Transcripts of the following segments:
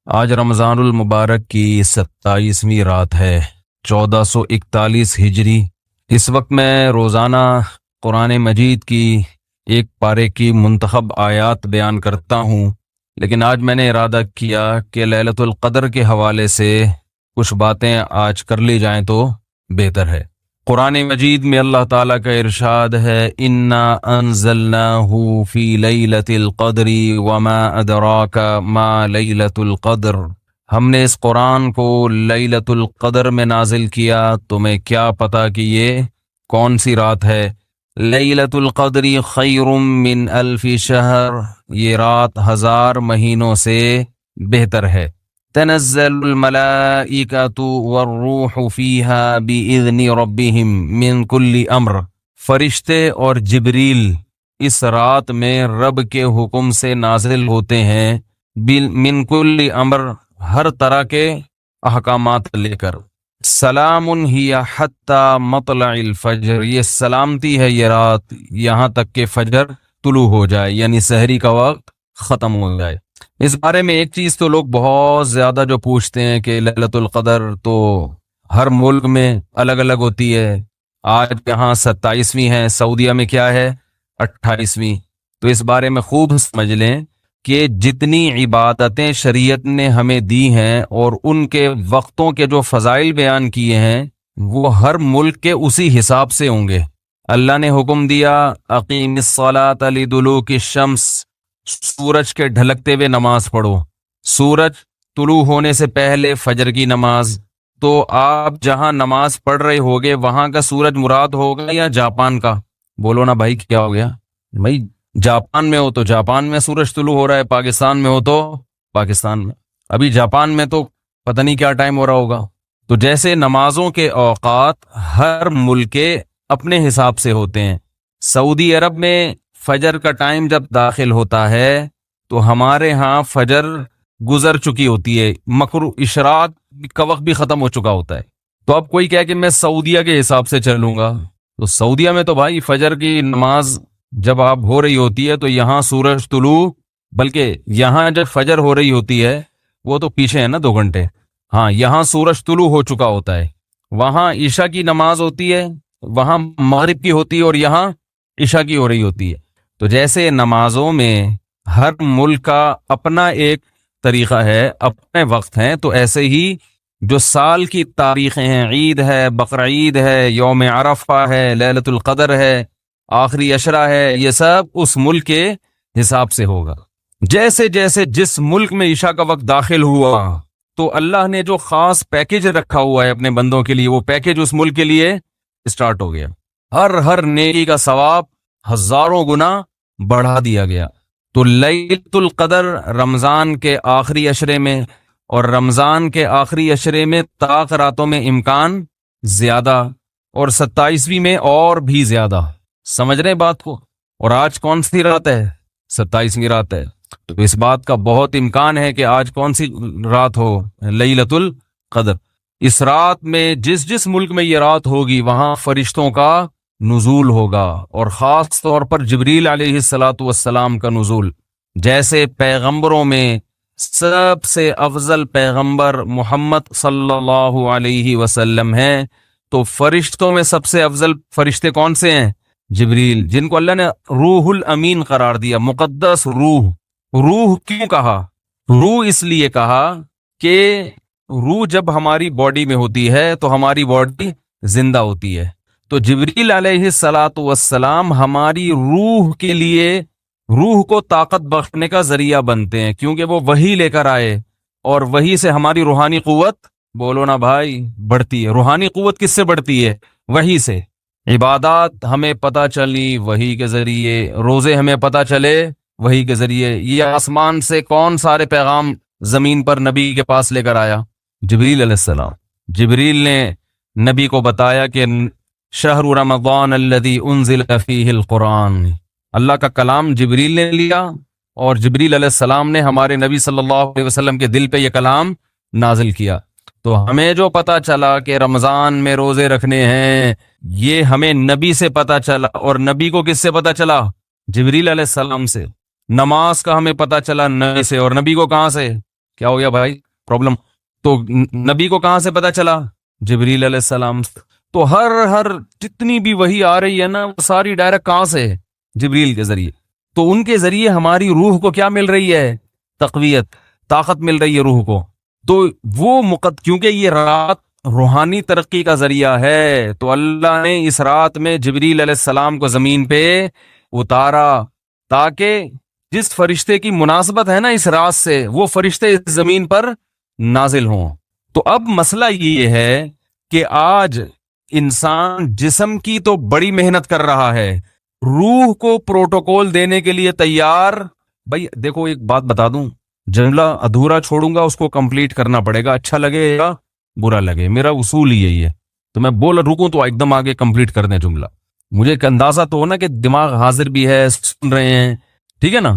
آج رمضان المبارک کی 27ویں رات ہے، 1441 ہجری۔ اس وقت میں روزانہ قرآن مجید کی ایک پارے کی منتخب آیات بیان کرتا ہوں، لیکن آج میں نے ارادہ کیا کہ لیلۃ القدر کے حوالے سے کچھ باتیں آج کر لی جائیں تو بہتر ہے۔ قرآن مجید میں اللہ تعالیٰ کا ارشاد ہے، انا انزلناہ فی لیلۃ القدر وما ادراک ما لیلۃ القدر۔ ہم نے اس قرآن کو لیلۃ القدر میں نازل کیا، تمہیں کیا پتا کہ یہ کون سی رات ہے؟ لیلۃ القدر خیر من الف شہر، یہ رات 1000 مہینوں سے بہتر ہے۔ تنزل الملائکۃ والروح فیہا بإذن ربہم من کل امر، فرشتے اور جبریل اس رات میں رب کے حکم سے نازل ہوتے ہیں، من کل امر، ہر طرح کے احکامات لے کر۔ سلام ہی حتی مطلع الفجر، یہ سلامتی ہے یہ رات یہاں تک کہ فجر طلوع ہو جائے، یعنی سحری کا وقت ختم ہو جائے۔ اس بارے میں ایک چیز تو لوگ بہت زیادہ جو پوچھتے ہیں کہ لیلۃ القدر تو ہر ملک میں الگ الگ ہوتی ہے، آج یہاں 27ویں ہے، سعودیہ میں کیا ہے 28ویں۔ تو اس بارے میں خوب سمجھ لیں کہ جتنی عبادتیں شریعت نے ہمیں دی ہیں اور ان کے وقتوں کے جو فضائل بیان کیے ہیں وہ ہر ملک کے اسی حساب سے ہوں گے۔ اللہ نے حکم دیا اقیم الصلاۃ لدلوک الشمس، سورج کے ڈھلکتے ہوئے نماز پڑھو، سورج طلوع ہونے سے پہلے فجر کی نماز۔ تو آپ جہاں نماز پڑھ رہے ہوگے وہاں کا سورج مراد ہوگا یا جاپان کا؟ بولو نا بھائی، کیا ہو گیا بھائی؟ جاپان میں ہو تو جاپان میں سورج طلوع ہو رہا ہے، پاکستان میں ہو تو پاکستان میں۔ ابھی جاپان میں تو پتہ نہیں کیا ٹائم ہو رہا ہوگا۔ تو جیسے نمازوں کے اوقات ہر ملک کے اپنے حساب سے ہوتے ہیں، سعودی عرب میں فجر کا ٹائم جب داخل ہوتا ہے تو ہمارے ہاں فجر گزر چکی ہوتی ہے، مغرب اشراق کا وقت بھی ختم ہو چکا ہوتا ہے۔ تو اب کوئی کہے کہ میں سعودیہ کے حساب سے چلوں گا، تو سعودیہ میں تو بھائی فجر کی نماز جب آپ ہو رہی ہوتی ہے تو یہاں سورج طلوع، بلکہ یہاں جب فجر ہو رہی ہوتی ہے وہ تو پیچھے ہے نا 2 گھنٹے، ہاں یہاں سورج طلوع ہو چکا ہوتا ہے، وہاں عشاء کی نماز ہوتی ہے، وہاں مغرب کی ہوتی ہے اور یہاں عشاء کی ہو رہی ہوتی ہے۔ تو جیسے نمازوں میں ہر ملک کا اپنا ایک طریقہ ہے، اپنے وقت ہیں، تو ایسے ہی جو سال کی تاریخیں ہیں، عید ہے، بقرعید ہے، یوم عرفہ ہے، لیلۃ القدر ہے، آخری عشرہ ہے، یہ سب اس ملک کے حساب سے ہوگا۔ جیسے جیسے جس ملک میں عشاء کا وقت داخل ہوا تو اللہ نے جو خاص پیکج رکھا ہوا ہے اپنے بندوں کے لیے، وہ پیکج اس ملک کے لیے اسٹارٹ ہو گیا، ہر نیکی کا ثواب 1000 گنا بڑھا دیا گیا۔ تو لیلۃ القدر رمضان کے آخری عشرے میں، اور رمضان کے آخری عشرے میں طاق راتوں میں امکان زیادہ، اور 27ویں میں اور بھی زیادہ۔ سمجھ رہے بات کو؟ اور آج کون سی رات ہے؟ 27ویں رات ہے۔ تو اس بات کا بہت امکان ہے کہ آج کون سی رات ہو؟ لیلۃ القدر۔ اس رات میں جس ملک میں یہ رات ہوگی وہاں فرشتوں کا نزول ہوگا، اور خاص طور پر جبریل علیہ الصلاۃ والسلام کا نزول۔ جیسے پیغمبروں میں سب سے افضل پیغمبر محمد صلی اللہ علیہ وسلم ہیں، تو فرشتوں میں سب سے افضل فرشتے کون سے ہیں؟ جبریل، جن کو اللہ نے روح الامین قرار دیا، مقدس روح۔ روح کیوں کہا؟ روح اس لیے کہا کہ روح جب ہماری باڈی میں ہوتی ہے تو ہماری باڈی زندہ ہوتی ہے، تو جبریل علیہ الصلاۃ والسلام ہماری روح کے لیے، روح کو طاقت بخشنے کا ذریعہ بنتے ہیں، کیونکہ وہ وحی لے کر آئے، اور وحی سے ہماری روحانی قوت، بولو نا بھائی، بڑھتی ہے۔ روحانی قوت کس سے بڑھتی ہے؟ وحی سے۔ عبادات ہمیں پتہ چلی وحی کے ذریعے، روزے ہمیں پتہ چلے وحی کے ذریعے۔ یہ آسمان سے کون سارے پیغام زمین پر نبی کے پاس لے کر آیا؟ جبریل علیہ السلام۔ جبریل نے نبی کو بتایا کہ شہر رمضان الذی انزل فیہ القرآن، اللہ کا کلام جبریل نے لیا، اور جبریل علیہ السلام نے ہمارے نبی صلی اللہ علیہ وسلم کے دل پہ یہ کلام نازل کیا۔ تو ہمیں جو پتہ چلا کہ رمضان میں روزے رکھنے ہیں، یہ ہمیں نبی سے پتہ چلا، اور نبی کو کس سے پتہ چلا؟ جبریل علیہ السلام سے۔ نماز کا ہمیں پتہ چلا نبی سے، اور نبی کو کہاں سے؟ کیا ہو گیا بھائی پرابلم؟ تو نبی کو کہاں سے پتا چلا؟ جبریل علیہ السلام سے۔ تو ہر جتنی بھی وحی آ رہی ہے نا وہ ساری ڈائریکٹ کہاں سے ہے؟ جبریل کے ذریعے۔ تو ان کے ذریعے ہماری روح کو کیا مل رہی ہے؟ تقویت، طاقت مل رہی ہے روح کو۔ تو وہ کیونکہ یہ رات روحانی ترقی کا ذریعہ ہے، تو اللہ نے اس رات میں جبریل علیہ السلام کو زمین پہ اتارا تاکہ جس فرشتے کی مناسبت ہے نا اس رات سے، وہ فرشتے اس زمین پر نازل ہوں۔ تو اب مسئلہ یہ ہے کہ آج انسان جسم کی تو بڑی محنت کر رہا ہے، روح کو پروٹوکول دینے کے لیے تیار۔ بھائی دیکھو ایک بات بتا دوں، جملہ ادھورا چھوڑوں گا اس کو کمپلیٹ کرنا پڑے گا، اچھا لگے یا برا لگے، میرا اصول ہی یہی ہے۔ تو میں بول رکوں تو ایک دم آگے کمپلیٹ کر دیں جملہ، مجھے ایک اندازہ تو ہو نا کہ دماغ حاضر بھی ہے، سن رہے ہیں، ٹھیک ہے نا؟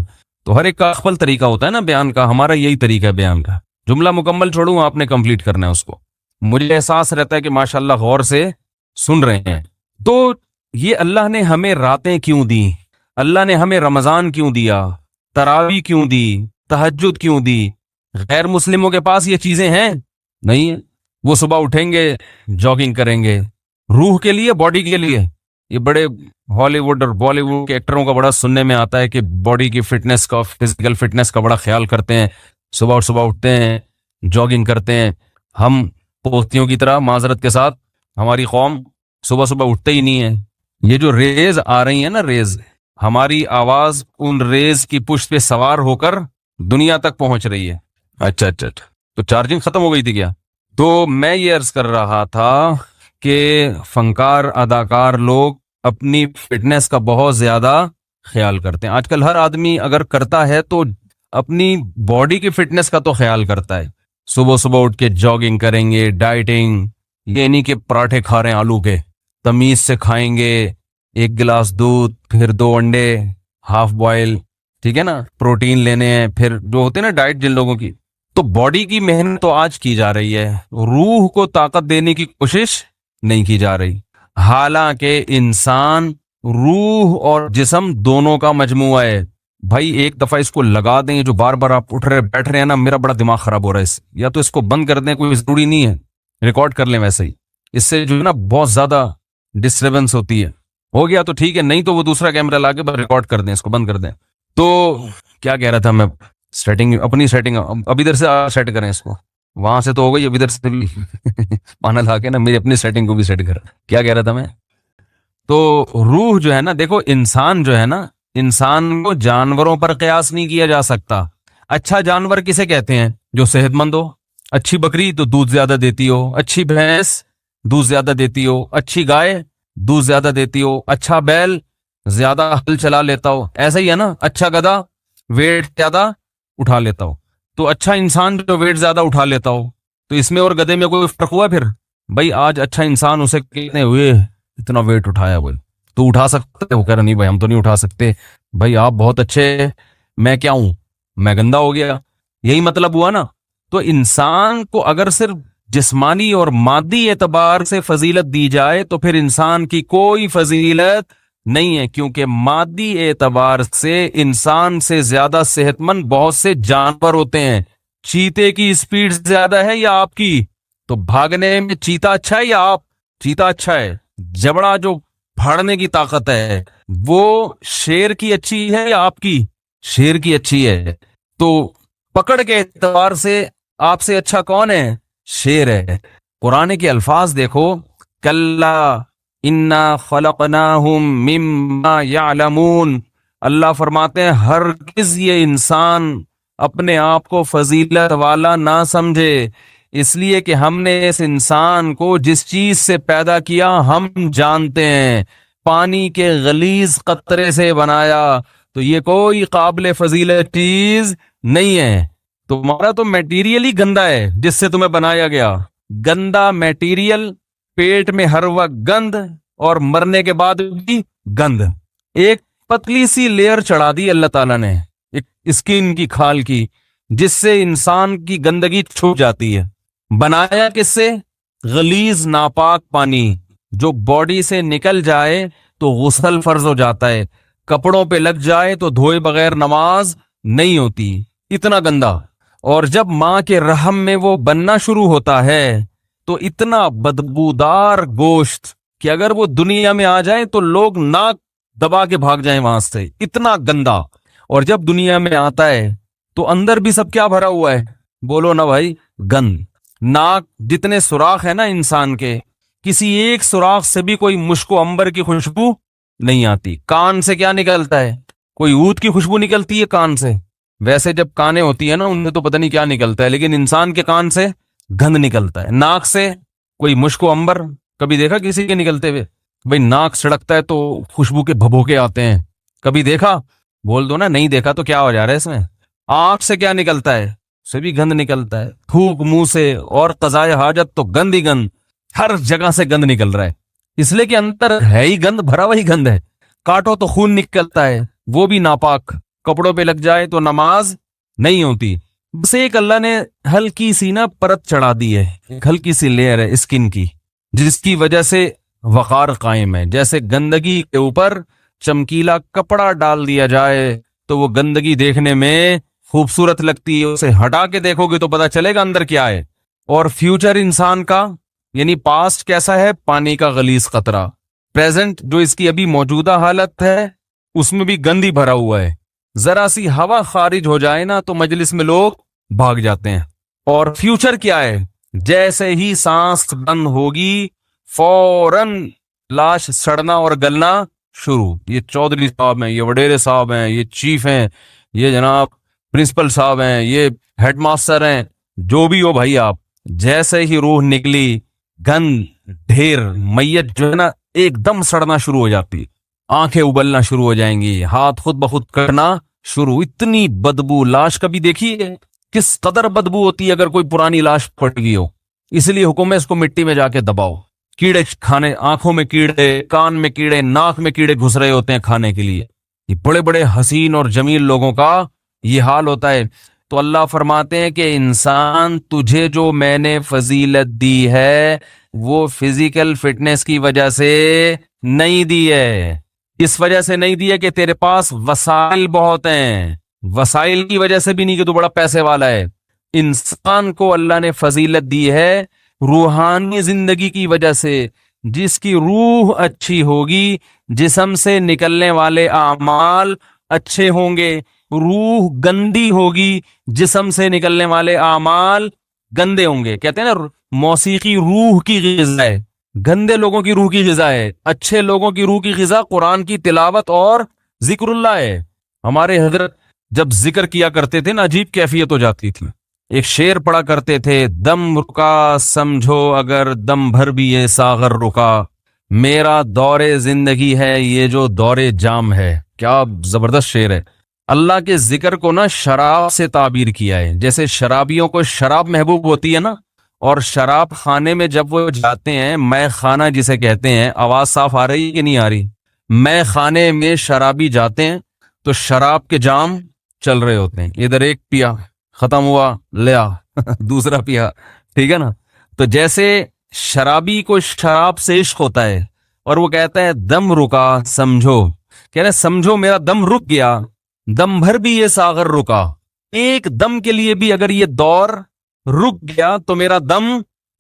تو ہر ایک کا خپل طریقہ ہوتا ہے نا بیان کا، ہمارا یہی طریقہ ہے بیان کا۔ جملہ مکمل چھوڑوں، آپ نے کمپلیٹ کرنا ہے اس کو، مجھے احساس رہتا ہے کہ ماشاءاللہ غور سے سن رہے ہیں۔ تو یہ اللہ نے ہمیں راتیں کیوں دی؟ اللہ نے ہمیں رمضان کیوں دیا؟ تراویح کیوں دی؟ تہجد کیوں دی؟ غیر مسلموں کے پاس یہ چیزیں ہیں؟ نہیں ہیں۔ وہ صبح اٹھیں گے، جاگنگ کریں گے، روح کے لیے، باڈی کے لیے۔ یہ بڑے ہالی ووڈ اور بالی ووڈ کے ایکٹروں کا بڑا سننے میں آتا ہے کہ باڈی کی فٹنس کا، فزیکل فٹنس کا بڑا خیال کرتے ہیں، صبح اٹھتے ہیں، جاگنگ کرتے ہیں۔ ہم پوستیوں کی طرح، معذرت کے ساتھ، ہماری قوم صبح اٹھتے ہی نہیں ہے۔ یہ جو ریز آ رہی ہیں نا، ریز، ہماری آواز ان ریز کی پشت پہ سوار ہو کر دنیا تک پہنچ رہی ہے۔ اچھا تو چارجنگ ختم ہو گئی تھی کیا؟ تو میں یہ عرض کر رہا تھا کہ فنکار، اداکار لوگ اپنی فٹنس کا بہت زیادہ خیال کرتے ہیں۔ آج کل ہر آدمی اگر کرتا ہے تو اپنی باڈی کی فٹنس کا تو خیال کرتا ہے۔ صبح اٹھ کے جاگنگ کریں گے، ڈائٹنگ، یہ نہیں کہ پراٹھے کھا رہے ہیں آلو کے، تمیز سے کھائیں گے، 1 گلاس دودھ، پھر 2 انڈے ہاف بوائل، ٹھیک ہے نا، پروٹین لینے ہیں، پھر جو ہوتے ہیں نا ڈائٹ جن لوگوں کی۔ تو باڈی کی محنت تو آج کی جا رہی ہے، روح کو طاقت دینے کی کوشش نہیں کی جا رہی۔ حالانکہ انسان روح اور جسم دونوں کا مجموعہ ہے۔ بھائی ایک دفعہ اس کو لگا دیں، یہ جو بار بار آپ اٹھ رہے بیٹھ رہے ہیں نا، میرا بڑا دماغ خراب ہو رہا ہے اس سے، یا تو اس کو بند کر دیں، کوئی ضروری نہیں ہے، ریکارڈ کر لیں ویسے ہی، اس سے جو ہے نا بہت زیادہ ڈسٹربنس ہوتی ہے۔ ہو گیا تو ٹھیک ہے، نہیں تو وہ دوسرا کیمرہ لا کے ریکارڈ کر دیں، اس کو بند کر دیں۔ تو کیا کہہ رہا تھا میں؟ سیٹنگ، اپنی سیٹنگ اب ادھر سے سیٹ کریں اس کو، وہاں سے تو ہو گئی، اب ادھر سے بھی پانا لا کے نا میری اپنی سیٹنگ کو بھی سیٹ کر۔ کیا کہہ رہا تھا میں؟ تو روح جو ہے نا، دیکھو انسان جو ہے نا، انسان کو جانوروں پر قیاس نہیں کیا جا سکتا۔ اچھا جانور کسے کہتے ہیں؟ جو صحت مند ہو۔ اچھی بکری تو دودھ زیادہ دیتی ہو، اچھی بھینس دودھ زیادہ دیتی ہو، اچھی گائے دودھ زیادہ دیتی ہو، اچھا بیل زیادہ ہل چلا لیتا ہو، ایسا ہی ہے نا، اچھا گدھا ویٹ زیادہ اٹھا لیتا ہو۔ تو اچھا انسان جو ویٹ زیادہ اٹھا لیتا ہو، تو اس میں اور گدھے میں کوئی فرق ہوا؟ پھر بھائی آج اچھا انسان اسے کہنے ہوئے اتنا ویٹ اٹھایا، بول تو اٹھا سکتے؟ وہ کہہ رہا نہیں بھائی ہم تو نہیں اٹھا سکتے۔ بھائی آپ بہت اچھے، میں کیا ہوں؟ میں گندا ہو گیا، یہی مطلب ہوا نا۔ تو انسان کو اگر صرف جسمانی اور مادی اعتبار سے فضیلت دی جائے تو پھر انسان کی کوئی فضیلت نہیں ہے، کیونکہ مادی اعتبار سے انسان سے زیادہ صحت مند بہت سے جانور ہوتے ہیں۔ چیتے کی سپیڈ زیادہ ہے یا آپ کی؟ تو بھاگنے میں چیتا اچھا ہے یا آپ؟ چیتا اچھا ہے۔ جبڑا جو پھاڑنے کی طاقت ہے وہ شیر کی اچھی ہے یا آپ کی؟ شیر کی اچھی ہے۔ تو پکڑ کے اعتبار سے آپ سے اچھا کون ہے؟ شیر ہے۔ قرآن کے الفاظ دیکھو، کلا انا خلقناہم مما یعلمون، اللہ فرماتے ہیں ہرگز یہ انسان اپنے آپ کو فضیلت والا نہ سمجھے، اس لیے کہ ہم نے اس انسان کو جس چیز سے پیدا کیا ہم جانتے ہیں، پانی کے غلیظ قطرے سے بنایا، تو یہ کوئی قابل فضیلت چیز نہیں ہے۔ تمہارا تو میٹیریل ہی گندا ہے جس سے تمہیں بنایا گیا، گندا میٹیریل، پیٹ میں ہر وقت گند، اور مرنے کے بعد بھی گند۔ ایک پتلی سی لیئر چڑھا دی اللہ تعالیٰ نے، ایک اسکن کی، کھال کی، جس سے انسان کی گندگی چھپ جاتی ہے۔ بنایا کس سے؟ غلیظ ناپاک پانی، جو باڈی سے نکل جائے تو غسل فرض ہو جاتا ہے، کپڑوں پہ لگ جائے تو دھوئے بغیر نماز نہیں ہوتی، اتنا گندا۔ اور جب ماں کے رحم میں وہ بننا شروع ہوتا ہے تو اتنا بدبودار گوشت کہ اگر وہ دنیا میں آ جائے تو لوگ ناک دبا کے بھاگ جائیں وہاں سے، اتنا گندا۔ اور جب دنیا میں آتا ہے تو اندر بھی سب کیا بھرا ہوا ہے؟ بولو نا بھائی، گند۔ ناک جتنے سوراخ ہے نا انسان کے، کسی ایک سوراخ سے بھی کوئی مشک و عنبر کی خوشبو نہیں آتی۔ کان سے کیا نکلتا ہے؟ کوئی عود کی خوشبو نکلتی ہے کان سے؟ ویسے جب کانیں ہوتی ہیں نا ان سے تو پتہ نہیں کیا نکلتا ہے، لیکن انسان کے کان سے گند نکلتا ہے۔ ناک سے کوئی مشک و عنبر کبھی دیکھا کسی کے نکلتے ہوئے؟ بھئی ناک سڑکتا ہے تو خوشبو کے بھبوکے آتے ہیں، کبھی دیکھا؟ بول دو نا نہیں دیکھا تو کیا ہو جا رہا ہے اس میں۔ آنکھ سے کیا نکلتا ہے؟ سے بھی گند نکلتا ہے۔ تھوک منہ سے اور قضائے حاجت تو گند ہی گند، ہر جگہ سے گند نکل رہا ہے، اس لیے کہ اندر ہے ہی گند، بھرا وہی گند ہے۔ کاٹو تو خون نکلتا ہے، وہ بھی ناپاک، کپڑوں پہ لگ جائے تو نماز نہیں ہوتی۔ بس ایک اللہ نے ہلکی سی نا پرت چڑھا دی ہے، ایک ہلکی سی لیئر ہے اسکن کی، جس کی وجہ سے وقار قائم ہے۔ جیسے گندگی کے اوپر چمکیلا کپڑا ڈال دیا جائے تو وہ گندگی دیکھنے میں خوبصورت لگتی ہے، اسے ہٹا کے دیکھو گے تو پتا چلے گا اندر کیا ہے۔ اور فیوچر انسان کا یعنی پاسٹ کیسا ہے؟ پانی کا غلیظ قطرہ۔ پریزنٹ جو اس کی ابھی موجودہ حالت ہے اس میں بھی گند ہی بھرا ہوا ہے۔ ذرا سی ہوا خارج ہو جائے نا تو مجلس میں لوگ بھاگ جاتے ہیں۔ اور فیوچر کیا ہے؟ جیسے ہی سانس بند ہوگی فوراً لاش سڑنا اور گلنا شروع۔ یہ چودھری صاحب ہیں، یہ وڈیرے صاحب ہیں، یہ چیف ہیں، یہ جناب پرنسپل صاحب ہیں، یہ ہیڈ ماسٹر ہیں، جو بھی ہو بھائی آپ، جیسے ہی روح نکلی گند ڈھیر، میت جو ہے نا ایک دم سڑنا شروع ہو جاتی، آنکھیں ابلنا شروع ہو جائیں گی، ہاتھ خود بخود کرنا شروع۔ اتنی بدبو لاش کبھی دیکھی ہے؟ کس قدر بدبو ہوتی ہے اگر کوئی پرانی لاش پڑ گئی ہو۔ اس لیے حکم ہے اس کو مٹی میں جا کے دباؤ۔ کیڑے کھانے، آنکھوں میں کیڑے، کان میں کیڑے، ناک میں کیڑے گھس رہے ہوتے ہیں کھانے کے لیے۔ یہ بڑے بڑے حسین اور جمیل لوگوں کا یہ حال ہوتا ہے۔ تو اللہ فرماتے ہیں کہ انسان تجھے جو میں نے فضیلت دی ہے وہ فزیکل فٹنس کی وجہ سے نہیں دی ہے، اس وجہ سے نہیں دی ہے کہ تیرے پاس وسائل بہت ہیں، وسائل کی وجہ سے بھی نہیں کہ تو بڑا پیسے والا ہے۔ انسان کو اللہ نے فضیلت دی ہے روحانی زندگی کی وجہ سے۔ جس کی روح اچھی ہوگی جسم سے نکلنے والے اعمال اچھے ہوں گے، روح گندی ہوگی جسم سے نکلنے والے اعمال گندے ہوں گے۔ کہتے ہیں نا موسیقی روح کی غذا ہے، گندے لوگوں کی روح کی غذا ہے، اچھے لوگوں کی روح کی غذا قرآن کی تلاوت اور ذکر اللہ ہے۔ ہمارے حضرت جب ذکر کیا کرتے تھے نا عجیب کیفیت ہو جاتی تھی۔ ایک شعر پڑا کرتے تھے، دم رکا سمجھو اگر دم بھر بھی یہ ساغر رکا، میرا دور زندگی ہے یہ جو دور جام ہے۔ کیا زبردست شعر ہے۔ اللہ کے ذکر کو نا شراب سے تعبیر کیا ہے، جیسے شرابیوں کو شراب محبوب ہوتی ہے نا، اور شراب خانے میں جب وہ جاتے ہیں، مے خانہ جسے کہتے ہیں، آواز صاف آ رہی ہے کہ نہیں آ رہی؟ مے خانے میں شرابی جاتے ہیں تو شراب کے جام چل رہے ہوتے ہیں، ادھر ایک پیا ختم ہوا لیا دوسرا پیا، ٹھیک ہے نا؟ تو جیسے شرابی کو شراب سے عشق ہوتا ہے اور وہ کہتا ہے دم رکا سمجھو، کہہ رہے سمجھو میرا دم رک گیا، دم بھر بھی یہ ساغر رکا، ایک دم کے لیے بھی اگر یہ دور رک گیا تو میرا دم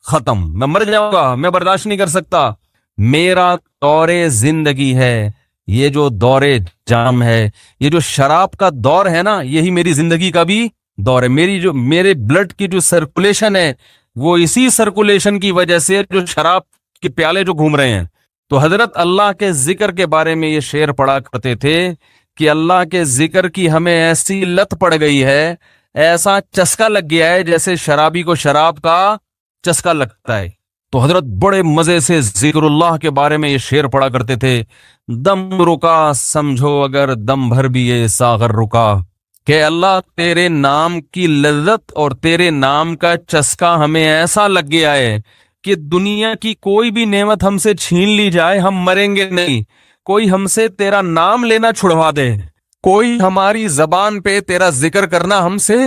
ختم، میں مر جاؤں گا، میں برداشت نہیں کر سکتا۔ میرا دور زندگی ہے یہ جو دور جام ہے، یہ جو شراب کا دور ہے نا یہی میری زندگی کا بھی دور ہے۔ میرے بلڈ کی جو سرکولیشن ہے وہ اسی سرکولیشن کی وجہ سے جو شراب کے پیالے جو گھوم رہے ہیں۔ تو حضرت اللہ کے ذکر کے بارے میں یہ شعر پڑھا کرتے تھے کہ اللہ کے ذکر کی ہمیں ایسی لت پڑ گئی ہے، ایسا چسکا لگ گیا ہے جیسے شرابی کو شراب کا چسکا لگتا ہے۔ تو حضرت بڑے مزے سے ذکر اللہ کے بارے میں یہ شعر پڑھا کرتے تھے، دم رکا سمجھو اگر دم بھر بھی یہ ساغر رکا، کہ اللہ تیرے نام کی لذت اور تیرے نام کا چسکا ہمیں ایسا لگ گیا ہے کہ دنیا کی کوئی بھی نعمت ہم سے چھین لی جائے ہم مریں گے نہیں، کوئی ہم سے تیرا نام لینا چھڑوا دے، کوئی ہماری زبان پہ تیرا ذکر کرنا ہم سے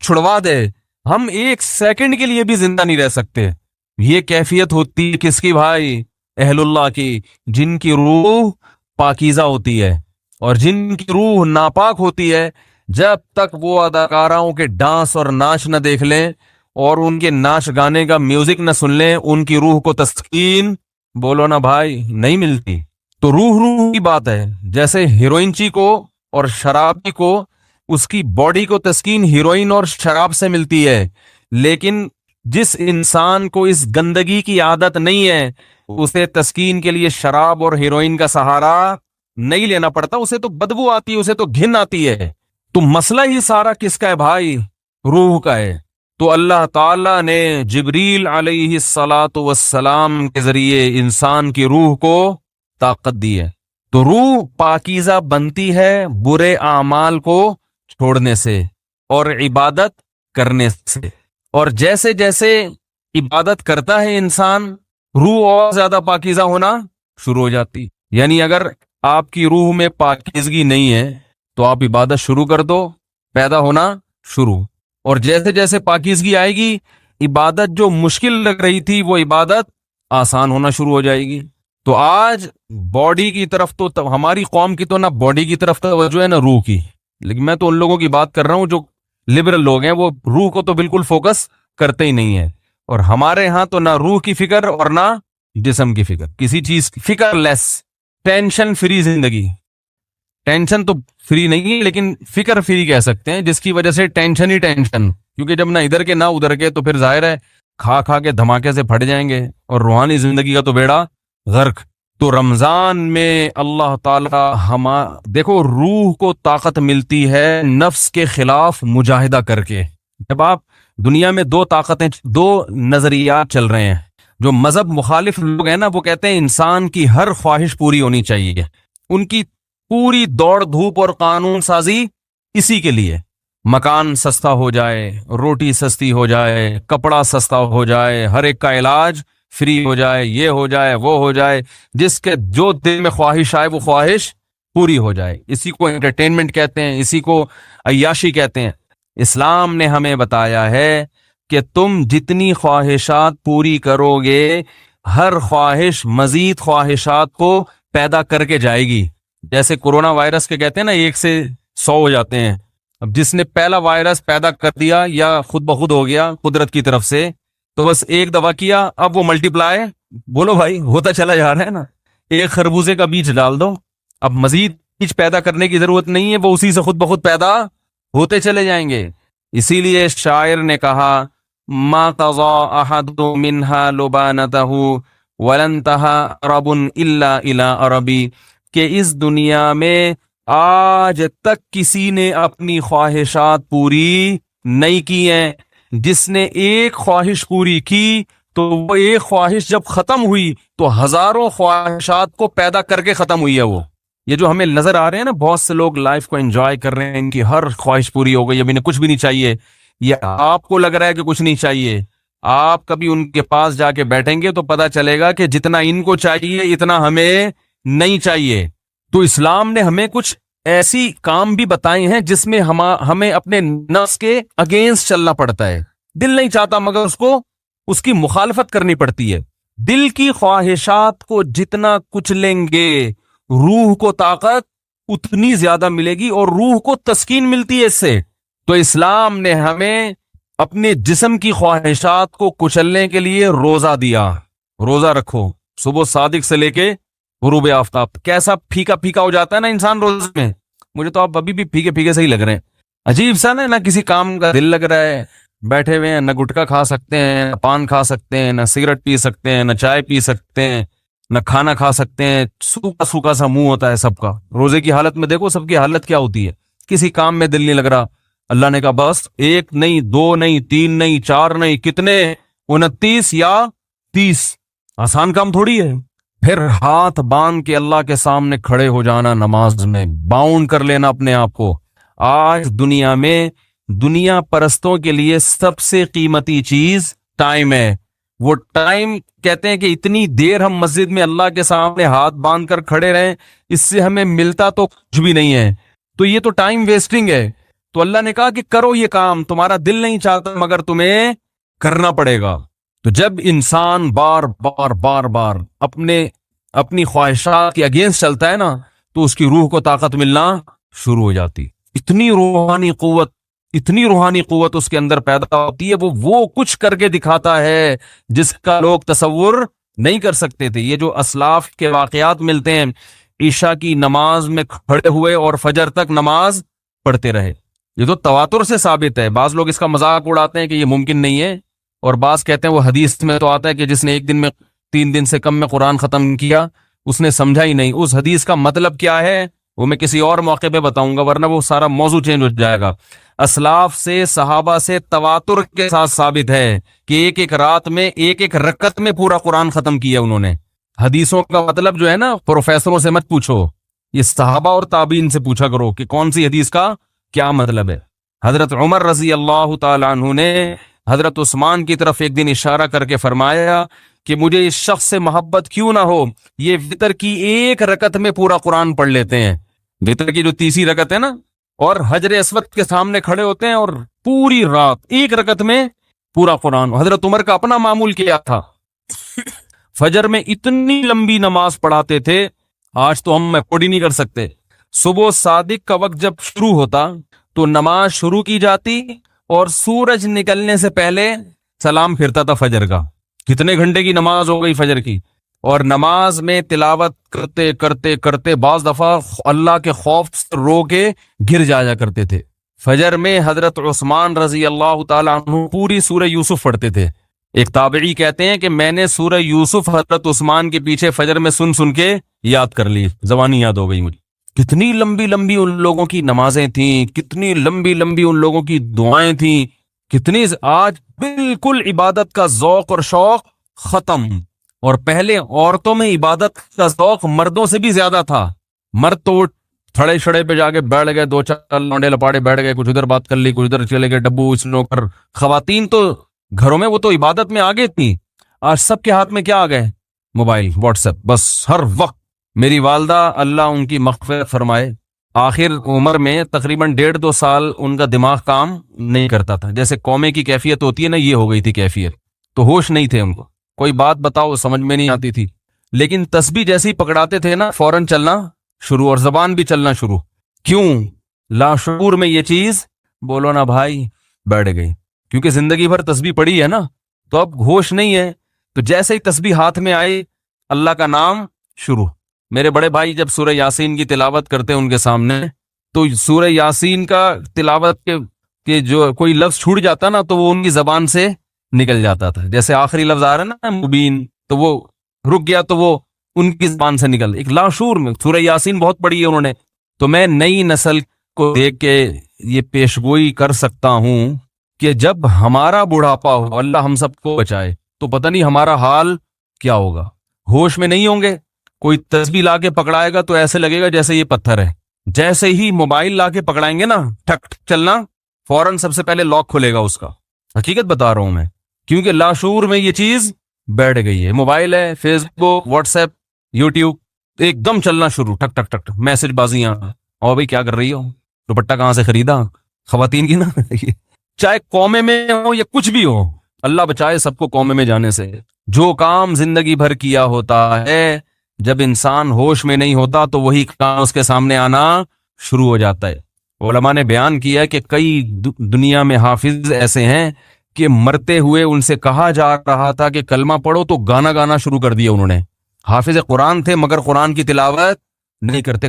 چھڑوا دے، ہم ایک سیکنڈ کے لیے بھی زندہ نہیں رہ سکتے۔ یہ کیفیت ہوتی ہے کس کی بھائی؟ اہل اللہ کی، جن کی روح پاکیزہ ہوتی ہے، اور جن کی روح ناپاک ہوتی ہے جب تک وہ اداکاراؤں کے ڈانس اور ناچ نہ دیکھ لیں اور ان کے ناچ گانے کا میوزک نہ سن لیں، ان کی روح کو تسکین بولو نا بھائی نہیں ملتی۔ تو روح کی بات ہے، جیسے ہیروئنچی کو اور شرابی کو اس کی باڈی کو تسکین ہیروئن اور شراب سے ملتی ہے، لیکن جس انسان کو اس گندگی کی عادت نہیں ہے اسے تسکین کے لیے شراب اور ہیروئن کا سہارا نہیں لینا پڑتا، اسے تو بدبو آتی ہے، اسے تو گھن آتی ہے۔ تو مسئلہ ہی سارا کس کا ہے بھائی؟ روح کا ہے۔ تو اللہ تعالی نے جبریل علیہ الصلاۃ والسلام کے ذریعے انسان کی روح کو طاقت دی ہے۔ تو روح پاکیزہ بنتی ہے برے اعمال کو چھوڑنے سے اور عبادت کرنے سے، اور جیسے جیسے عبادت کرتا ہے انسان، روح اور زیادہ پاکیزہ ہونا شروع ہو جاتی۔ یعنی اگر آپ کی روح میں پاکیزگی نہیں ہے تو آپ عبادت شروع کر دو، پیدا ہونا شروع، اور جیسے جیسے پاکیزگی آئے گی عبادت جو مشکل لگ رہی تھی وہ عبادت آسان ہونا شروع ہو جائے گی۔ تو آج باڈی کی طرف تو ہماری قوم کی تو نہ باڈی کی طرف توجہ ہے نہ روح کی، لیکن میں تو ان لوگوں کی بات کر رہا ہوں جو لبرل لوگ ہیں، وہ روح کو تو بالکل فوکس کرتے ہی نہیں ہیں، اور ہمارے ہاں تو نہ روح کی فکر اور نہ جسم کی فکر، کسی چیز کی فکر لیس، ٹینشن فری زندگی۔ ٹینشن تو فری نہیں ہے لیکن فکر فری کہہ سکتے ہیں، جس کی وجہ سے ٹینشن ہی ٹینشن، کیونکہ جب نہ ادھر کے نہ ادھر کے تو پھر ظاہر ہے کھا کھا کے دھماکے سے پھٹ جائیں گے، اور روحانی زندگی کا تو بیڑا غرق۔ تو رمضان میں اللہ تعالی دیکھو روح کو طاقت ملتی ہے نفس کے خلاف مجاہدہ کر کے۔ جب آپ دنیا میں دو نظریات چل رہے ہیں، جو مذہب مخالف لوگ ہیں نا وہ کہتے ہیں انسان کی ہر خواہش پوری ہونی چاہیے، ان کی پوری دوڑ دھوپ اور قانون سازی اسی کے لیے، مکان سستا ہو جائے، روٹی سستی ہو جائے، کپڑا سستا ہو جائے، ہر ایک کا علاج فری ہو جائے، یہ ہو جائے وہ ہو جائے، جس کے جو دل میں خواہش آئے وہ خواہش پوری ہو جائے۔ اسی کو انٹرٹینمنٹ کہتے ہیں، اسی کو عیاشی کہتے ہیں۔ اسلام نے ہمیں بتایا ہے کہ تم جتنی خواہشات پوری کرو گے ہر خواہش مزید خواہشات کو پیدا کر کے جائے گی۔ جیسے کورونا وائرس کے کہتے ہیں نا 1 سے 100 ہو جاتے ہیں، اب جس نے پہلا وائرس پیدا کر دیا یا خود بخود ہو گیا قدرت کی طرف سے، تو بس ایک دفعہ کیا، اب وہ ملٹی پلائی بولو بھائی ہوتا چلا جا رہا ہے نا۔ ایک خربوزے کا بیج ڈال دو، اب مزید بیج پیدا کرنے کی ضرورت نہیں ہے، وہ اسی سے خود بخود پیدا ہوتے چلے جائیں گے۔ اسی لیے شاعر نے کہا ما قضا احد منها لبانته ولن انتهى عرب الا الى عربی، کہ اس دنیا میں آج تک کسی نے اپنی خواہشات پوری نہیں کی ہیں، جس نے ایک خواہش پوری کی تو وہ ایک خواہش جب ختم ہوئی تو ہزاروں خواہشات کو پیدا کر کے ختم ہوئی ہے۔ وہ یہ جو ہمیں نظر آ رہے ہیں نا بہت سے لوگ لائف کو انجوائے کر رہے ہیں، ان کی ہر خواہش پوری ہو گئی، اب انہیں کچھ بھی نہیں چاہیے، یہ آپ کو لگ رہا ہے کہ کچھ نہیں چاہیے، آپ کبھی ان کے پاس جا کے بیٹھیں گے تو پتا چلے گا کہ جتنا ان کو چاہیے اتنا ہمیں نہیں چاہیے۔ تو اسلام نے ہمیں کچھ ایسی کام بھی بتائے ہیں جس میں ہمیں اپنے نفس کے اگینسٹ چلنا پڑتا ہے، دل نہیں چاہتا مگر اس کی مخالفت کرنی پڑتی ہے۔ دل کی خواہشات کو جتنا کچلیں گے روح کو طاقت اتنی زیادہ ملے گی، اور روح کو تسکین ملتی ہے اس سے۔ تو اسلام نے ہمیں اپنے جسم کی خواہشات کو کچلنے کے لیے روزہ دیا، روزہ رکھو صبح صادق سے لے کے غروب آفتاب۔ کیسا پھیکا پھیکا ہو جاتا ہے نا انسان روزے میں، مجھے تو آپ ابھی بھی پھیکے پھیکے سے ہی لگ رہے ہیں، عجیب سا نہ کسی کام کا دل لگ رہا ہے، بیٹھے ہوئے ہیں، نہ گٹکا کھا سکتے ہیں، نہ پان کھا سکتے ہیں، نہ سگریٹ پی سکتے ہیں، نہ چائے پی سکتے ہیں، نہ کھانا کھا سکتے ہیں، سوکھا سوکھا سا منہ ہوتا ہے سب کا۔ روزے کی حالت میں دیکھو سب کی حالت کیا ہوتی ہے، کسی کام میں دل نہیں لگ رہا۔ اللہ نے کہا بس 1 نہیں 2 نہیں 3 نہیں 4 نہیں کتنے 29 یا 30، آسان کام تھوڑی ہے۔ پھر ہاتھ باندھ کے اللہ کے سامنے کھڑے ہو جانا، نماز میں باؤنڈ کر لینا اپنے آپ کو۔ آج دنیا میں دنیا پرستوں کے لیے سب سے قیمتی چیز ٹائم ہے۔ وہ ٹائم کہتے ہیں کہ اتنی دیر ہم مسجد میں اللہ کے سامنے ہاتھ باندھ کر کھڑے رہیں، اس سے ہمیں ملتا تو کچھ بھی نہیں ہے، تو یہ تو ٹائم ویسٹنگ ہے۔ تو اللہ نے کہا کہ کرو یہ کام، تمہارا دل نہیں چاہتا مگر تمہیں کرنا پڑے گا۔ تو جب انسان بار بار بار بار اپنی خواہشات کے اگینسٹ چلتا ہے نا تو اس کی روح کو طاقت ملنا شروع ہو جاتی۔ اتنی روحانی قوت اس کے اندر پیدا ہوتی ہے، وہ کچھ کر کے دکھاتا ہے جس کا لوگ تصور نہیں کر سکتے تھے۔ یہ جو اسلاف کے واقعات ملتے ہیں، عشاء کی نماز میں کھڑے ہوئے اور فجر تک نماز پڑھتے رہے، یہ تو تواتر سے ثابت ہے۔ بعض لوگ اس کا مذاق اڑاتے ہیں کہ یہ ممکن نہیں ہے، اور بعض کہتے ہیں وہ حدیث میں تو آتا ہے کہ جس نے ایک دن میں 3 دن سے کم میں قرآن ختم کیا اس نے سمجھا ہی نہیں۔ اس حدیث کا مطلب کیا ہے وہ میں کسی اور موقع پہ بتاؤں گا، ورنہ وہ سارا موضوع چینج ہو جائے گا۔ اسلاف سے، صحابہ سے تواتر کے ساتھ ثابت ہے کہ ایک ایک رات میں، ایک ایک رکعت میں پورا قرآن ختم کیا انہوں نے۔ حدیثوں کا مطلب جو ہے نا، پروفیسروں سے مت پوچھو، یہ صحابہ اور تابعین سے پوچھا کرو کہ کون سی حدیث کا کیا مطلب ہے۔ حضرت عمر رضی اللہ تعالی عنہ نے حضرت عثمان کی طرف ایک دن اشارہ کر کے فرمایا کہ مجھے اس شخص سے محبت کیوں نہ ہو، یہ وتر کی ایک رکعت میں پورا قرآن پڑھ لیتے ہیں، وتر کی جو تیسری رکعت ہے نا، اور حجر اسود کے سامنے کھڑے ہوتے ہیں اور پوری رات ایک رکعت میں پورا قرآن۔ حضرت عمر کا اپنا معمول کیا تھا، فجر میں اتنی لمبی نماز پڑھاتے تھے، آج تو ہم افورڈ ہی نہیں کر سکتے۔ صبح صادق کا وقت جب شروع ہوتا تو نماز شروع کی جاتی اور سورج نکلنے سے پہلے سلام پھرتا تھا فجر کا۔ کتنے گھنٹے کی نماز ہو گئی فجر کی، اور نماز میں تلاوت کرتے کرتے کرتے بعض دفعہ اللہ کے خوف سے رو کے گر جایا کرتے تھے۔ فجر میں حضرت عثمان رضی اللہ تعالی عنہ پوری سورہ یوسف پڑھتے تھے۔ ایک تابعی کہتے ہیں کہ میں نے سورہ یوسف حضرت عثمان کے پیچھے فجر میں سن سن کے یاد کر لی، زبانی یاد ہو گئی مجھے۔ کتنی لمبی لمبی ان لوگوں کی نمازیں تھیں، کتنی لمبی لمبی ان لوگوں کی دعائیں تھیں، کتنی۔ آج بالکل عبادت کا ذوق اور شوق ختم، اور پہلے عورتوں میں عبادت کا ذوق مردوں سے بھی زیادہ تھا۔ مرد تو تھڑے شڑے پہ جا کے بیٹھ گئے، 2-4 لونڈے لپاڑے بیٹھ گئے، کچھ ادھر بات کر لی، کچھ ادھر چلے گئے، ڈبو اس نوکر۔ خواتین تو گھروں میں وہ تو عبادت میں آگے تھیں، آج سب کے ہاتھ میں کیا آ گئے؟ موبائل، واٹس ایپ، بس ہر وقت۔ میری والدہ اللہ ان کی مغفرت فرمائے، آخر عمر میں تقریباً 1.5-2 سال ان کا دماغ کام نہیں کرتا تھا، جیسے قومے کی کیفیت ہوتی ہے نا، یہ ہو گئی تھی کیفیت، تو ہوش نہیں تھے ان کو، کوئی بات بتاؤ سمجھ میں نہیں آتی تھی، لیکن تسبیح جیسے ہی پکڑاتے تھے نا فوراً چلنا شروع، اور زبان بھی چلنا شروع۔ کیوں؟ لاشعور میں یہ چیز بولو نا بھائی بیٹھ گئی، کیونکہ زندگی بھر تسبیح پڑھی ہے نا، تو اب ہوش نہیں ہے، تو جیسے ہی تسبیح ہاتھ میں آئی اللہ کا نام شروع۔ میرے بڑے بھائی جب سورہ یاسین کی تلاوت کرتے ان کے سامنے، تو سورہ یاسین کا تلاوت کے جو کوئی لفظ چھوٹ جاتا نا تو وہ ان کی زبان سے نکل جاتا تھا، جیسے آخری لفظ آ رہا ہے نا مبین، تو وہ رک گیا تو وہ ان کی زبان سے نکل، ایک لاشعور میں۔ سورہ یاسین بہت پڑھی ہے انہوں نے، تو میں نئی نسل کو دیکھ کے یہ پیشگوئی کر سکتا ہوں کہ جب ہمارا بڑھاپا ہو، اللہ ہم سب کو بچائے، تو پتہ نہیں ہمارا حال کیا ہوگا۔ ہوش میں نہیں ہوں گے، کوئی تسبیح لا کے پکڑائے گا تو ایسے لگے گا جیسے یہ پتھر ہے، جیسے ہی موبائل لا کے پکڑائیں گے نا ٹھک ٹھک چلنا، فوراً سب سے پہلے لاک کھلے گا اس کا۔ حقیقت بتا رہا ہوں میں، کیونکہ لاشعور میں یہ چیز بیٹھ گئی ہے۔ موبائل ہے، فیس بک، واٹس ایپ، یوٹیوب، ایک دم چلنا شروع، ٹک ٹک ٹک، میسج بازیاں، اور بھائی کیا کر رہی ہو، دوپٹہ کہاں سے خریدا، خواتین کی نا چاہے قومے میں ہو یا کچھ بھی ہو، اللہ بچائے سب کو قومے میں جانے سے۔ جو کام زندگی بھر کیا ہوتا ہے، جب انسان ہوش میں نہیں ہوتا تو وہی کام اس کے سامنے آنا شروع ہو جاتا ہے۔ علماء نے بیان کیا کہ کئی دنیا میں حافظ ایسے ہیں کہ مرتے ہوئے ان سے کہا جا رہا تھا کہ کلمہ پڑھو تو گانا گانا شروع کر دیا انہوں نے۔ حافظ قرآن تھے مگر قرآن کی تلاوت نہیں کرتے،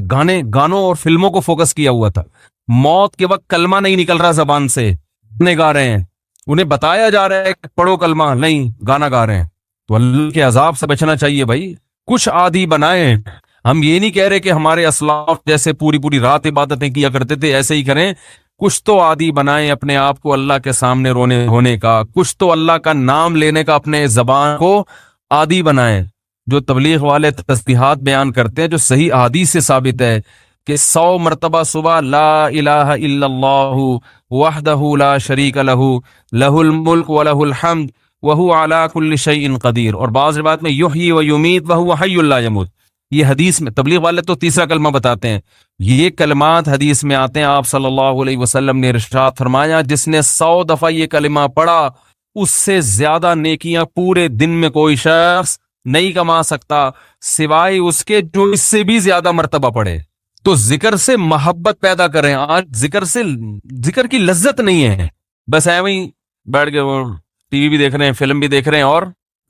گانوں اور فلموں کو فوکس کیا ہوا تھا۔ موت کے وقت کلمہ نہیں نکل رہا زبان سے، گانے گا رہے ہیں، انہیں بتایا جا رہا ہے کہ پڑھو کلمہ، نہیں گانا گا رہے ہیں۔ تو اللہ کے عذاب سے بچنا چاہیے بھائی، کچھ عادی بنائیں۔ ہم یہ نہیں کہہ رہے کہ ہمارے اسلاف جیسے پوری پوری رات عبادتیں کیا کرتے تھے ایسے ہی کریں، کچھ تو عادی بنائیں اپنے آپ کو اللہ کے سامنے رونے ہونے کا، کچھ تو اللہ کا نام لینے کا اپنے زبان کو عادی بنائیں۔ جو تبلیغ والے تسبیحات بیان کرتے ہیں جو صحیح احادیث سے ثابت ہے کہ 100 مرتبہ صبح لا الہ الا اللہ وحدہ لا شریک لہ لہ الملک ولہ الحمد وہو علی کل شیء قدیر، اور بعض روایت میں یحیی و یمیت وہو حی لا یموت۔ یہ حدیث میں تبلیغ والے تو تیسرا کلمہ بتاتے ہیں، یہ کلمات حدیث میں آتے ہیں۔ آپ صلی اللہ علیہ وسلم نے ارشاد فرمایا جس نے 100 دفعہ یہ کلمہ پڑھا اس سے زیادہ نیکیاں پورے دن میں کوئی شخص نہیں کما سکتا سوائے اس کے جو اس سے بھی زیادہ مرتبہ پڑھے۔ تو ذکر سے محبت پیدا کریں. آج ذکر کی لذت نہیں ہے, بس ہے وہیں بیٹھ کے وہ ٹی وی بھی دیکھ رہے ہیں, فلم بھی دیکھ رہے ہیں, اور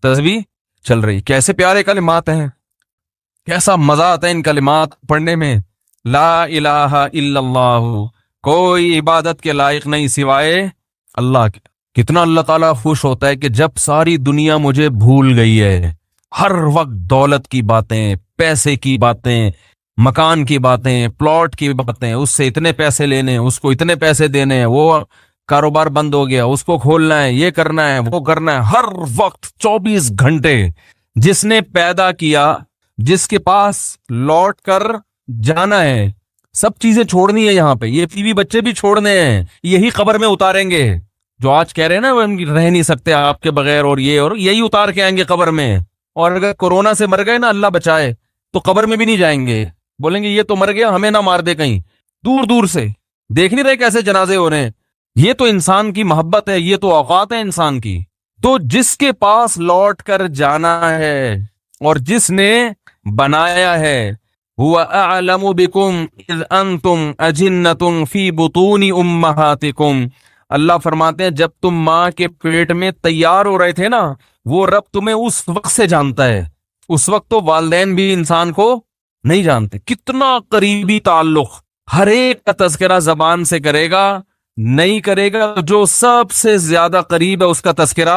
تسبیح چل رہی. کیسے پیارے کلمات ہیں, کیسا مزہ آتا ہے ان کلمات پڑھنے میں. لا الہ الا اللہ, کوئی عبادت کے لائق نہیں سوائے اللہ کے. کتنا اللہ تعالیٰ خوش ہوتا ہے کہ جب ساری دنیا مجھے بھول گئی ہے, ہر وقت دولت کی باتیں, پیسے کی باتیں, مکان کی باتیں, پلاٹ کی باتیں, اس سے اتنے پیسے لینے, اس کو اتنے پیسے دینے, وہ کاروبار بند ہو گیا, اس کو کھولنا ہے, یہ کرنا ہے, وہ کرنا ہے, ہر وقت 24 گھنٹے. جس نے پیدا کیا, جس کے پاس لوٹ کر جانا ہے, سب چیزیں چھوڑنی ہے یہاں پہ, یہ بیوی بچے بھی چھوڑنے ہیں, یہی قبر میں اتاریں گے. جو آج کہہ رہے ہیں نا وہ رہ نہیں سکتے آپ کے بغیر, اور یہی اتار کے آئیں گے قبر میں. اور اگر کورونا سے مر گئے نا, اللہ بچائے, تو قبر میں بھی نہیں جائیں گے, بولیں گے یہ تو مر گیا, ہمیں نہ مار دے کہیں. دور دور سے دیکھ نہیں رہے کیسے جنازے ہو رہے ہیں. یہ تو انسان کی محبت ہے, یہ تو اوقات ہے انسان کی. تو جس کے پاس لوٹ کر جانا ہے اور جس نے بنایا ہے, هو اعلم بكم اذ انتم اجنة في بطون امهاتكم, اللہ فرماتے ہیں جب تم ماں کے پیٹ میں تیار ہو رہے تھے نا, وہ رب تمہیں اس وقت سے جانتا ہے. اس وقت تو والدین بھی انسان کو نہیں جانتے. کتنا قریبی تعلق, ہر ایک کا تذکرہ زبان سے کرے گا, نہیں کرے گا جو سب سے زیادہ قریب ہے اس کا تذکرہ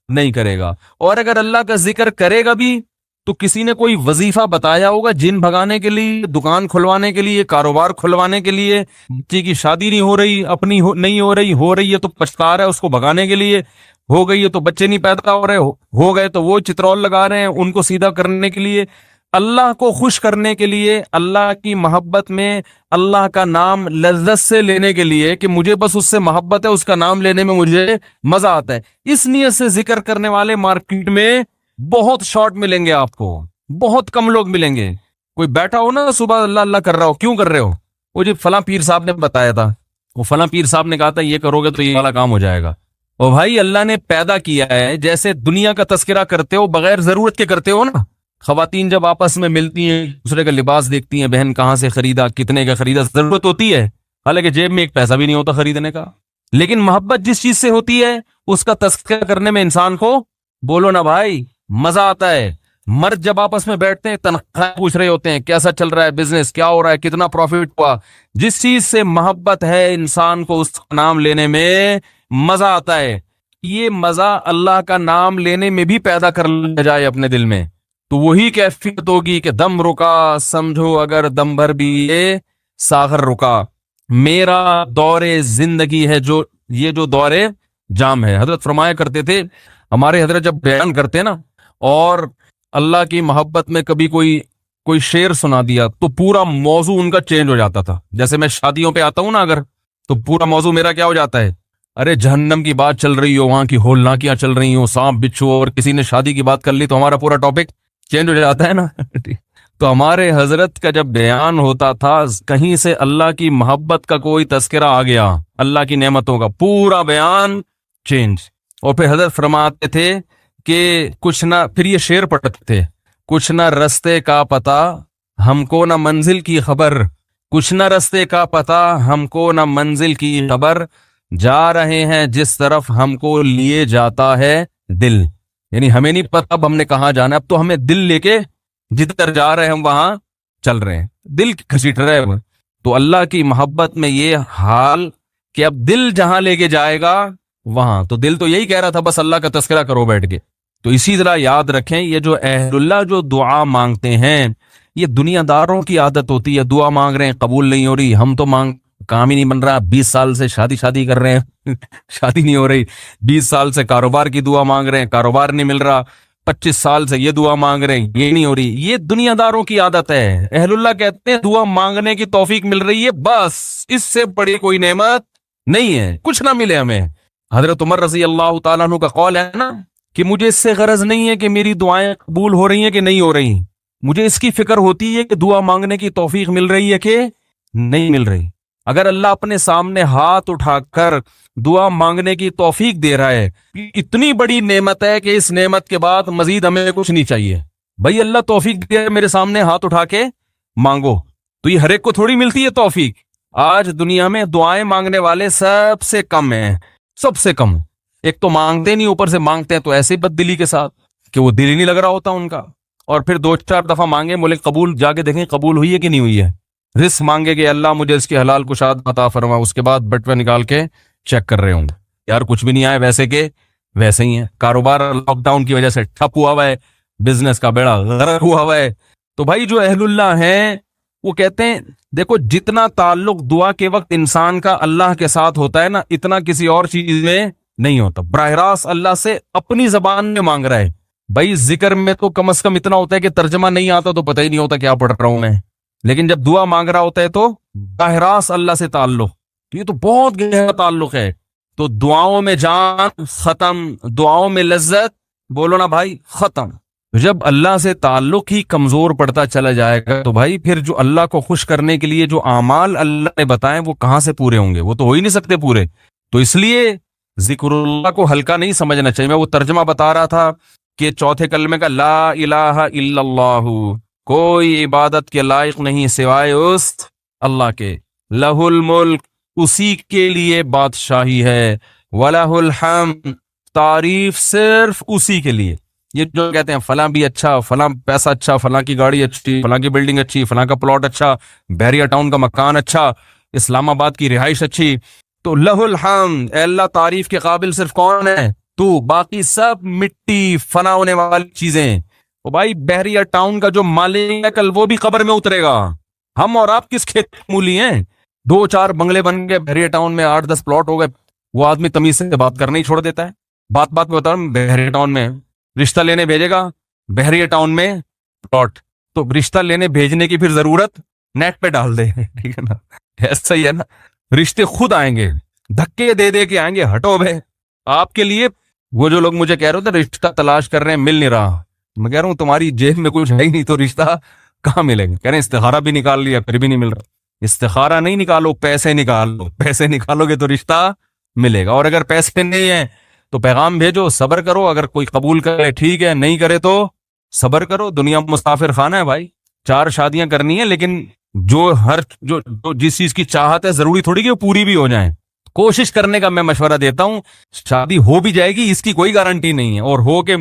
نہیں کرے گا. اور اگر اللہ کا ذکر کرے گا بھی تو کسی نے کوئی وظیفہ بتایا ہوگا جن بھگانے کے لیے, دکان کھلوانے کے لیے, کاروبار کھلوانے کے لیے, بچی کی شادی نہیں ہو رہی, اپنی نہیں ہو رہی ہے تو پچھتا رہا ہے, اس کو بھگانے کے لیے, ہو گئی ہے تو بچے نہیں پیدا ہو رہے, ہو گئے تو وہ چترول لگا رہے ہیں ان کو سیدھا کرنے کے لیے, اللہ کو خوش کرنے کے لیے, اللہ کی محبت میں اللہ کا نام لذت سے لینے کے لیے, کہ مجھے بس اس سے محبت ہے, اس کا نام لینے میں مجھے مزہ آتا ہے. اس نیت سے ذکر کرنے والے مارکیٹ میں بہت شارٹ ملیں گے آپ کو, بہت کم لوگ ملیں گے. کوئی بیٹھا ہو نا صبح اللہ اللہ کر رہا ہو, کیوں کر رہے ہو, وہ جی فلاں پیر صاحب نے بتایا تھا, وہ فلاں پیر صاحب نے کہا تھا یہ کرو گے تو یہ والا کام ہو جائے گا. او بھائی, اللہ نے پیدا کیا ہے, جیسے دنیا کا تذکرہ کرتے ہو بغیر ضرورت کے کرتے ہو نا. خواتین جب آپس میں ملتی ہیں دوسرے کا لباس دیکھتی ہیں, بہن کہاں سے خریدا, کتنے کا خریدا, ضرورت ہوتی ہے, حالانکہ جیب میں ایک پیسہ بھی نہیں ہوتا خریدنے کا. لیکن محبت جس چیز سے ہوتی ہے اس کا تذکرہ کرنے میں انسان کو, بولو نا بھائی, مزہ آتا ہے. مرد جب آپس میں بیٹھتے ہیں تنخواہ پوچھ رہے ہوتے ہیں, کیسا چل رہا ہے بزنس, کیا ہو رہا ہے, کتنا پروفٹ ہوا. جس چیز سے محبت ہے انسان کو اس کا نام لینے میں مزہ آتا ہے. یہ مزہ اللہ کا نام لینے میں بھی پیدا کر لیا جائے اپنے دل میں, تو وہی کیفیت ہوگی کہ دم رکا سمجھو اگر دم بھر بھی یہ ساغر رکا. میرا دور زندگی ہے یہ جو دور جام ہے. حضرت فرمایا کرتے تھے, ہمارے حضرت جب بیان کرتے نا اور اللہ کی محبت میں کبھی کوئی شعر سنا دیا تو پورا موضوع ان کا چینج ہو جاتا تھا. جیسے میں شادیوں پہ آتا ہوں نا اگر, تو پورا موضوع میرا کیا ہو جاتا ہے, ارے جہنم کی بات چل رہی ہو, وہاں کی ہولناکیاں چل رہی ہوں, سانپ بچھو, اور کسی نے شادی کی بات کر لی تو ہمارا پورا ٹاپک چینج ہو جاتا ہے نا. تو ہمارے حضرت کا جب بیان ہوتا تھا کہیں سے اللہ کی محبت کا کوئی تذکرہ آ گیا, اللہ کی نعمتوں کا, پورا بیان چینج. اور پھر حضرت فرماتے تھے کہ کچھ نہ, پھر یہ شعر پڑھتے تھے, کچھ نہ رستے کا پتہ ہم کو نہ منزل کی خبر, کچھ نہ رستے کا پتہ ہم کو نہ منزل کی خبر, جا رہے ہیں جس طرف ہم کو لیے جاتا ہے دل. یعنی ہمیں نہیں پتا اب ہم نے کہاں جانا ہے, اب تو ہمیں دل لے کے جدھر جا رہے ہیں ہم وہاں چل رہے ہیں, دل گھسیٹ رہے ہیں. تو اللہ کی محبت میں یہ حال کہ اب دل جہاں لے کے جائے گا وہاں, تو دل تو یہی کہہ رہا تھا بس اللہ کا تذکرہ کرو بیٹھ کے. تو اسی طرح یاد رکھیں, یہ جو اہل اللہ جو دعا مانگتے ہیں یہ دنیا داروں کی عادت ہوتی ہے. دعا مانگ رہے ہیں قبول نہیں ہو رہی, ہم تو کام ہی نہیں بن رہا, 20 سال سے شادی کر رہے ہیں شادی نہیں ہو رہی, 20 سال سے کاروبار کی دعا مانگ رہے ہیں, کاروبار نہیں مل رہا, 25 سال سے یہ دعا مانگ رہے ہیں, یہ نہیں ہو رہی. یہ دنیا داروں کی عادت ہے. اہل اللہ کہتے ہیں دعا مانگنے کی توفیق مل رہی ہے, بس اس سے بڑی کوئی نعمت نہیں ہے, کچھ نہ ملے ہمیں. حضرت عمر رضی اللہ تعالیٰ عنہ کا قول ہے نا کہ مجھے اس سے غرض نہیں ہے کہ میری دعائیں قبول ہو رہی ہیں کہ نہیں ہو رہی, مجھے اس کی فکر ہوتی ہے کہ دعا مانگنے کی توفیق مل رہی ہے کہ نہیں مل رہی. اگر اللہ اپنے سامنے ہاتھ اٹھا کر دعا مانگنے کی توفیق دے رہا ہے, اتنی بڑی نعمت ہے کہ اس نعمت کے بعد مزید ہمیں کچھ نہیں چاہیے. بھائی اللہ توفیق دے, میرے سامنے ہاتھ اٹھا کے مانگو, تو یہ ہر ایک کو تھوڑی ملتی ہے توفیق. آج دنیا میں دعائیں مانگنے والے سب سے کم ہیں, سب سے کم. ایک تو مانگتے نہیں, اوپر سے مانگتے ہیں تو ایسے بد دلی کے ساتھ کہ وہ دل ہی نہیں لگ رہا ہوتا ان کا. اور پھر 2-4 دفعہ مانگے, بولے قبول, جا کے دیکھیں قبول ہوئی ہے کہ نہیں ہوئی ہے. رزق مانگے کہ اللہ مجھے اس کی حلال کشاد عطا فرما, اس کے بعد بٹوے نکال کے چیک کر رہے ہوں گے, یار کچھ بھی نہیں آئے, ویسے کہ ویسے ہی ہیں. کاروبار لاک ڈاؤن کی وجہ سے ٹھپ ہوا ہوا ہے, بزنس کا بیڑا غرق ہوا ہوا ہے. تو بھائی جو اہل اللہ ہیں وہ کہتے ہیں دیکھو جتنا تعلق دعا کے وقت انسان کا اللہ کے ساتھ ہوتا ہے نا, اتنا کسی اور چیز میں نہیں ہوتا. براہ راست اللہ سے اپنی زبان میں مانگ رہا ہے. بھائی ذکر میں تو کم از کم اتنا ہوتا ہے کہ ترجمہ نہیں آتا تو پتہ ہی نہیں ہوتا کیا پڑھ رہا ہوں میں, لیکن جب دعا مانگ رہا ہوتا ہے تو براہ راست اللہ سے تعلق, یہ تو بہت گہرا تعلق ہے. تو دعاؤں میں جان ختم, دعاؤں میں لذت, بولو نا بھائی, ختم. جب اللہ سے تعلق ہی کمزور پڑتا چلا جائے گا تو بھائی پھر جو اللہ کو خوش کرنے کے لیے جو اعمال اللہ نے بتائیں وہ کہاں سے پورے ہوں گے, وہ تو ہو ہی نہیں سکتے پورے. تو اس لیے ذکر اللہ کو ہلکا نہیں سمجھنا چاہیے. میں وہ ترجمہ بتا رہا تھا کہ چوتھے کلمے کا لا الہ الا اللہ, کوئی عبادت کے لائق نہیں سوائے اس اللہ کے. لہ الملک, اسی کے لیے بادشاہی ہے. ولہ الحمد, تعریف صرف اسی کے لیے. یہ جو کہتے ہیں فلاں بھی اچھا, فلاں پیسہ اچھا, فلاں کی گاڑی اچھی, فلاں کی بلڈنگ اچھی, فلاں کا پلاٹ اچھا, بحریہ ٹاؤن کا مکان اچھا, اسلام آباد کی رہائش اچھی, تو لہ الحمد, اے اللہ تعریف کے قابل صرف کون ہے تو, باقی سب مٹی فنا ہونے والی چیزیں. تو بھائی بحریہ ٹاؤن کا جو مالک ہے کل وہ بھی قبر میں اترے گا. ہم اور آپ کس کھیت مولی ہیں؟ 2-4 بنگلے بن گئے بحریہ ٹاؤن میں, 8-10 پلاٹ ہو گئے, وہ آدمی تمیز سے بات کرنا ہی چھوڑ دیتا ہے. بات بات میں بتا رہا ہوں, بحریہ ٹاؤن میں رشتہ لینے بھیجے گا, بحریہ ٹاؤن میں پلاٹ, تو رشتہ لینے بھیجنے کی پھر ضرورت نیٹ پہ ڈال دے, ٹھیک ہے نا, ایسا ہی ہے نا. رشتے خود آئیں گے, دھکے دے دے کے آئیں گے, ہٹو بھائی. آپ کے لیے وہ جو لوگ مجھے کہہ رہے ہوتے رشتہ تلاش کر رہے ہیں مل نہیں رہا, میں کہہ رہا ہوں تمہاری جیب میں کچھ ہے ہی نہیں تو رشتہ کہاں ملے گا. کہہ رہے ہیں استخارہ بھی نکال لیا پھر بھی نہیں مل رہا. استخارہ نہیں نکالو, پیسے نکال لو, پیسے نکالو گے تو رشتہ ملے گا. اور اگر پیسے نہیں ہیں تو پیغام بھیجو, صبر کرو, اگر کوئی قبول کرے ٹھیک ہے, نہیں کرے تو صبر کرو. دنیا مسافر خانہ ہے بھائی, 4 شادیاں کرنی ہے, لیکن جو جس چیز کی چاہت ہے ضروری تھوڑی کہ وہ پوری بھی ہو جائیں. کوشش کرنے کا میں مشورہ دیتا ہوں. شادی ہو بھی جائے گی اس کی کوئی گارنٹی نہیں ہے, اور ہو کے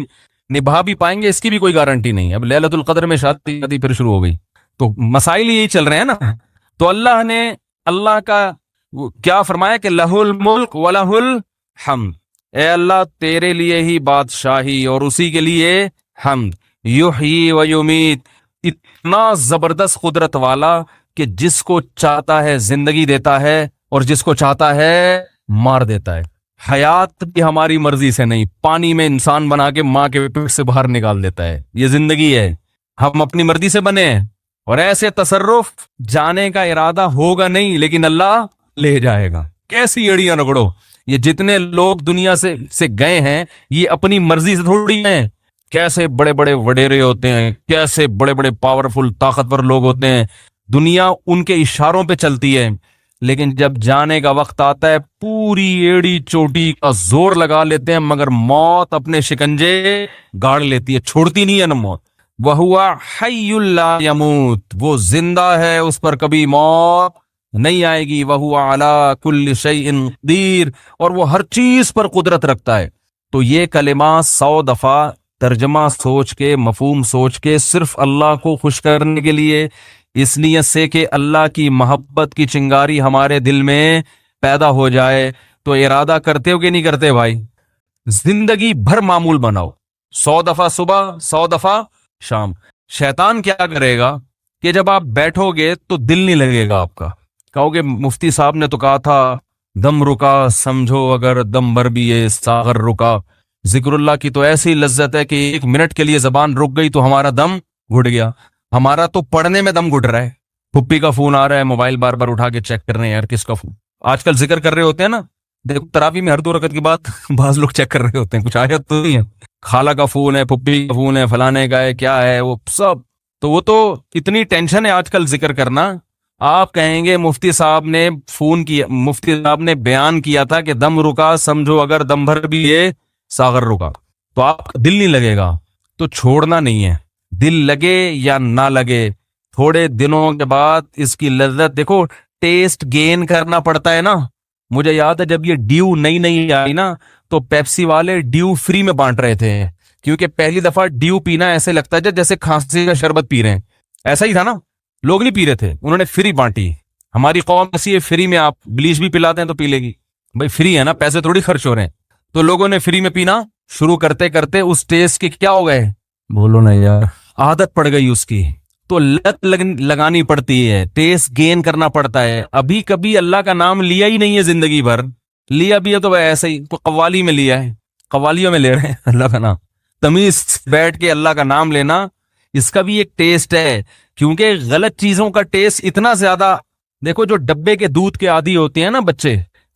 نبھا بھی پائیں گے اس کی بھی کوئی گارنٹی نہیں ہے. اب لیلۃ القدر میں شادی پھر شروع ہو گئی, تو مسائل یہی چل رہے ہیں نا. تو اللہ نے اللہ کا کیا فرمایا کہ لہ الملک ولہ الحمد, اے اللہ تیرے لیے ہی بادشاہی اور اسی کے لیے حمد. یحیی و یمیت, اتنا زبردست قدرت والا کہ جس کو چاہتا ہے زندگی دیتا ہے اور جس کو چاہتا ہے مار دیتا ہے. حیات بھی ہماری مرضی سے نہیں, پانی میں انسان بنا کے ماں کے پیٹ سے باہر نکال دیتا ہے. یہ زندگی ہے, ہم اپنی مرضی سے بنے ہیں, اور ایسے تصرف جانے کا ارادہ ہوگا نہیں لیکن اللہ لے جائے گا. کیسی اڑیاں رگڑو, یہ جتنے لوگ دنیا سے گئے ہیں یہ اپنی مرضی سے تھوڑی ہیں. کیسے بڑے بڑے وڈیرے ہوتے ہیں, کیسے بڑے بڑے پاورفل طاقتور لوگ ہوتے ہیں, دنیا ان کے اشاروں پہ چلتی ہے. لیکن جب جانے کا وقت آتا ہے پوری ایڑی چوٹی کا زور لگا لیتے ہیں, مگر موت اپنے شکنجے گاڑ لیتی ہے, چھوڑتی نہیں ہے نا موت. وَهُوَ حَيٌّ لَا يَمُوتُ, وہ زندہ ہے, اس پر کبھی موت نہیں آئے گی. وَهُوَ عَلَى كُلِّ شَيْءٍ قَدِيرٌ, اور وہ ہر چیز پر قدرت رکھتا ہے. تو یہ کلمہ 100 دفعہ ترجمہ سوچ کے, مفہوم سوچ کے, صرف اللہ کو خوش کرنے کے لیے, اس نیت سے کہ اللہ کی محبت کی چنگاری ہمارے دل میں پیدا ہو جائے. تو ارادہ کرتے ہو کہ نہیں کرتے بھائی؟ زندگی بھر معمول بناؤ, 100 دفعہ صبح, 100 دفعہ شام. شیطان کیا کرے گا کہ جب آپ بیٹھو گے تو دل نہیں لگے گا آپ کا, کہو گے مفتی صاحب نے تو کہا تھا دم رکا سمجھو اگر دم بھر بھی یہ ساغر رکا. ذکر اللہ کی تو ایسی لذت ہے کہ 1 منٹ کے لیے زبان رک گئی تو ہمارا دم گھٹ گیا. ہمارا تو پڑھنے میں دم گھٹ رہا ہے. پھپھی کا فون آ رہا ہے, موبائل بار بار اٹھا کے چیک کر رہے ہیں, یار کس کا فون. آج کل ذکر کر رہے ہوتے ہیں نا, دیکھو تراویح میں ہر 2 رکعت کے بعد بعض لوگ چیک کر رہے ہوتے ہیں, کچھ آیت تو نہیں ہے, خالہ کا فون ہے, پھپھی کا فون ہے, فلانے کا ہے, کیا ہے وہ سب. تو وہ تو اتنی ٹینشن ہے آج کل ذکر کرنا. آپ کہیں گے مفتی صاحب نے فون کیا, مفتی صاحب نے بیان کیا تھا کہ دم رکا سمجھو اگر دم بھر بھی یہ ساغر رکا, تو آپ کا دل نہیں لگے گا. تو چھوڑنا نہیں ہے, دل لگے یا نہ لگے, تھوڑے دنوں کے بعد اس کی لذت دیکھو، ٹیسٹ گین کرنا پڑتا ہے نا. مجھے یاد ہے جب یہ ڈیو نئی آئی نا تو پیپسی والے ڈیو فری میں بانٹ رہے تھے، کیونکہ پہلی دفعہ ڈیو پینا ایسے لگتا ہے جیسے کھانسی کا شربت پی رہے ہیں. ایسا ہی تھا نا، لوگ نہیں پی رہے تھے، انہوں نے فری بانٹی. ہماری قوم ایسی ہے، فری میں آپ بلیچ بھی پلاتے ہیں تو پی لے گی بھائی، فری ہے نا، پیسے تھوڑی خرچ ہو رہے ہیں. تو لوگوں نے فری میں پینا شروع کرتے کرتے اس ٹیسٹ کے کیا ہو گئے، بولو نا یار، عادت پڑ گئی اس کی. تو لت لگانی پڑتی ہے، ٹیسٹ گین کرنا پڑتا ہے. ابھی کبھی اللہ کا نام لیا ہی نہیں ہے زندگی بھر، لیا بھی ہے تو ایسے ہی قوالی میں لیا ہے، قوالیوں میں لے رہے ہیں اللہ کا نام. تمیز بیٹھ کے اللہ کا نام لینا، اس کا بھی ایک ٹیسٹ ہے. کیونکہ غلط چیزوں کا ٹیسٹ اتنا زیادہ، دیکھو جو ڈبے کے دودھ کے عادی ہوتے ہیں نا بچے،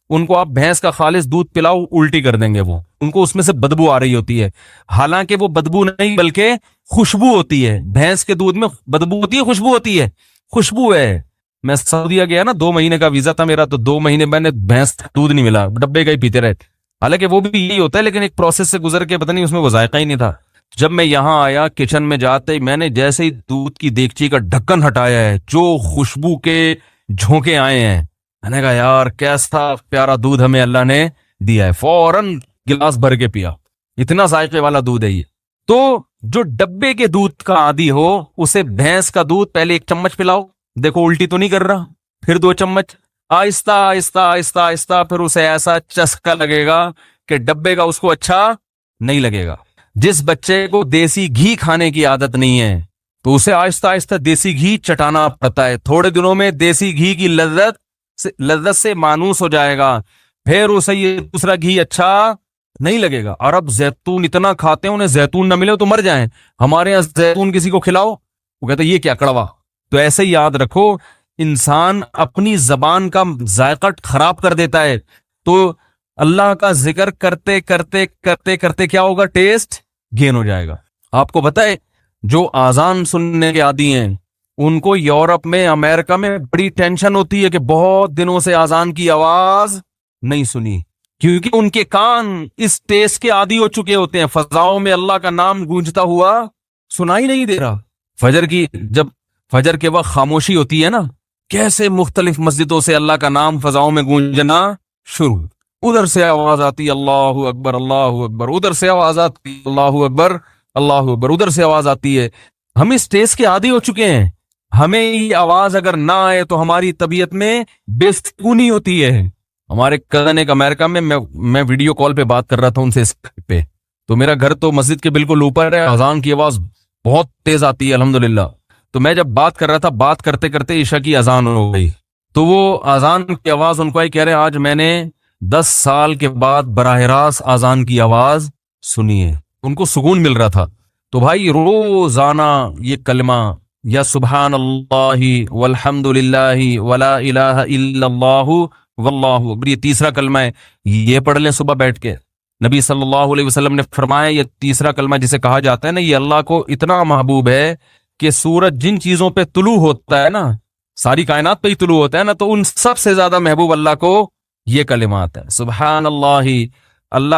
ان کو آپ بھینس کا خالص دودھ پلاؤ الٹی کر دیں گے، وہ ان کو اس میں سے بدبو آ رہی ہوتی ہے. حالانکہ وہ بدبو نہیں بلکہ خوشبو ہوتی ہے. بھینس کے دودھ میں بدبو ہوتی ہے، خوشبو ہوتی ہے، خوشبو ہے. میں سعودیہ گیا نا، 2 مہینے کا ویزا تھا میرا، تو 2 مہینے میں نے بھینس کا دودھ نہیں ملا، ڈبے کا ہی پیتے رہے. حالانکہ وہ بھی یہی ہوتا ہے، لیکن ایک پروسیس سے گزر کے پتہ نہیں اس میں وہ ذائقہ ہی نہیں تھا. جب میں یہاں آیا کچن میں جاتے ہی میں نے جیسے ہی دودھ کی دیگچی کا ڈھکن ہٹایا ہے، جو خوشبو کے جھونکے آئے ہیں، میں نے کہا یار کیسا پیارا دودھ ہمیں اللہ نے دیا ہے. فوراً گلاس بھر کے پیا، اتنا ذائقے والا دودھ ہے یہ. تو جو ڈبے کے دودھ کا عادی ہو اسے بھینس کا دودھ پہلے 1 چمچ پلاؤ، دیکھو الٹی تو نہیں کر رہا، پھر 2 چمچ، آہستہ آہستہ آہستہ آہستہ پھر اسے ایسا چسکا لگے گا کہ ڈبے کا اس کو اچھا نہیں لگے گا. جس بچے کو دیسی گھی کھانے کی عادت نہیں ہے تو اسے آہستہ آہستہ دیسی گھی چٹانا پڑتا ہے. تھوڑے دنوں میں دیسی گھی کی لذت سے مانوس ہو جائے گا، پھر اسے یہ دوسرا گھی اچھا نہیں لگے گا. عرب زیتون اتنا کھاتے ہیں، انہیں زیتون نہ ملے تو مر جائیں. ہمارے یہاں زیتون کسی کو کھلاؤ وہ کہتے ہیں یہ کیا کڑوا. تو ایسے ہی یاد رکھو، انسان اپنی زبان کا ذائقہ خراب کر دیتا ہے. تو اللہ کا ذکر کرتے کرتے کرتے کرتے کیا ہوگا، ٹیسٹ گین ہو جائے گا. آپ کو پتہ ہے جو اذان سننے کے عادی ہیں ان کو یورپ میں، امریکہ میں بڑی ٹینشن ہوتی ہے کہ بہت دنوں سے اذان کی آواز نہیں سنی، کیونکہ ان کے کان اس ٹیسٹ کے عادی ہو چکے ہوتے ہیں. فضاؤں میں اللہ کا نام گونجتا ہوا سنائی نہیں دے رہا. جب فجر کے وقت خاموشی ہوتی ہے نا، کیسے مختلف مسجدوں سے اللہ کا نام فضاؤں میں گونجنا شروع، ادھر سے آواز آتی اللہ اکبر اللہ اکبر، ادھر سے آواز آتی اللہ اکبر اللہ اکبر، ادھر سے آواز آتی ہے. ہم اس ٹیسٹ کے عادی ہو چکے ہیں. ہمیں یہ آواز اگر نہ آئے تو ہماری طبیعت میں بے سکونی ہوتی ہے. ہمارے کزن ایک امریکہ میں ویڈیو کال پہ بات کر رہا تھا ان سے اسکائپ پہ، تو میرا گھر تو مسجد کے بالکل اوپر ہے، اذان کی آواز بہت تیز آتی ہے الحمدللہ. تو میں جب بات کر رہا تھا، بات کرتے کرتے عشاء کی اذان ہو گئی، تو وہ اذان کی آواز ان کو آئی، کہہ رہے آج میں نے 10 سال کے بعد براہ راست اذان کی آواز سنی ہے. ان کو سکون مل رہا تھا. تو بھائی روزانہ یہ کلمہ یا سبحان اللہ والحمد للہ ولا الہ الا اللہ واللہ اکبر، یہ تیسرا کلمہ ہے، یہ پڑھ لیں صبح بیٹھ کے. نبی صلی اللہ علیہ وسلم نے فرمایا یہ تیسرا کلمہ جسے کہا جاتا ہے نا، یہ اللہ کو اتنا محبوب ہے کہ سورج جن چیزوں پہ طلوع ہوتا ہے نا، ساری کائنات پہ ہی طلوع ہوتا ہے نا، تو ان سب سے زیادہ محبوب اللہ کو یہ کلمات ہے. سبحان اللہ، اللہ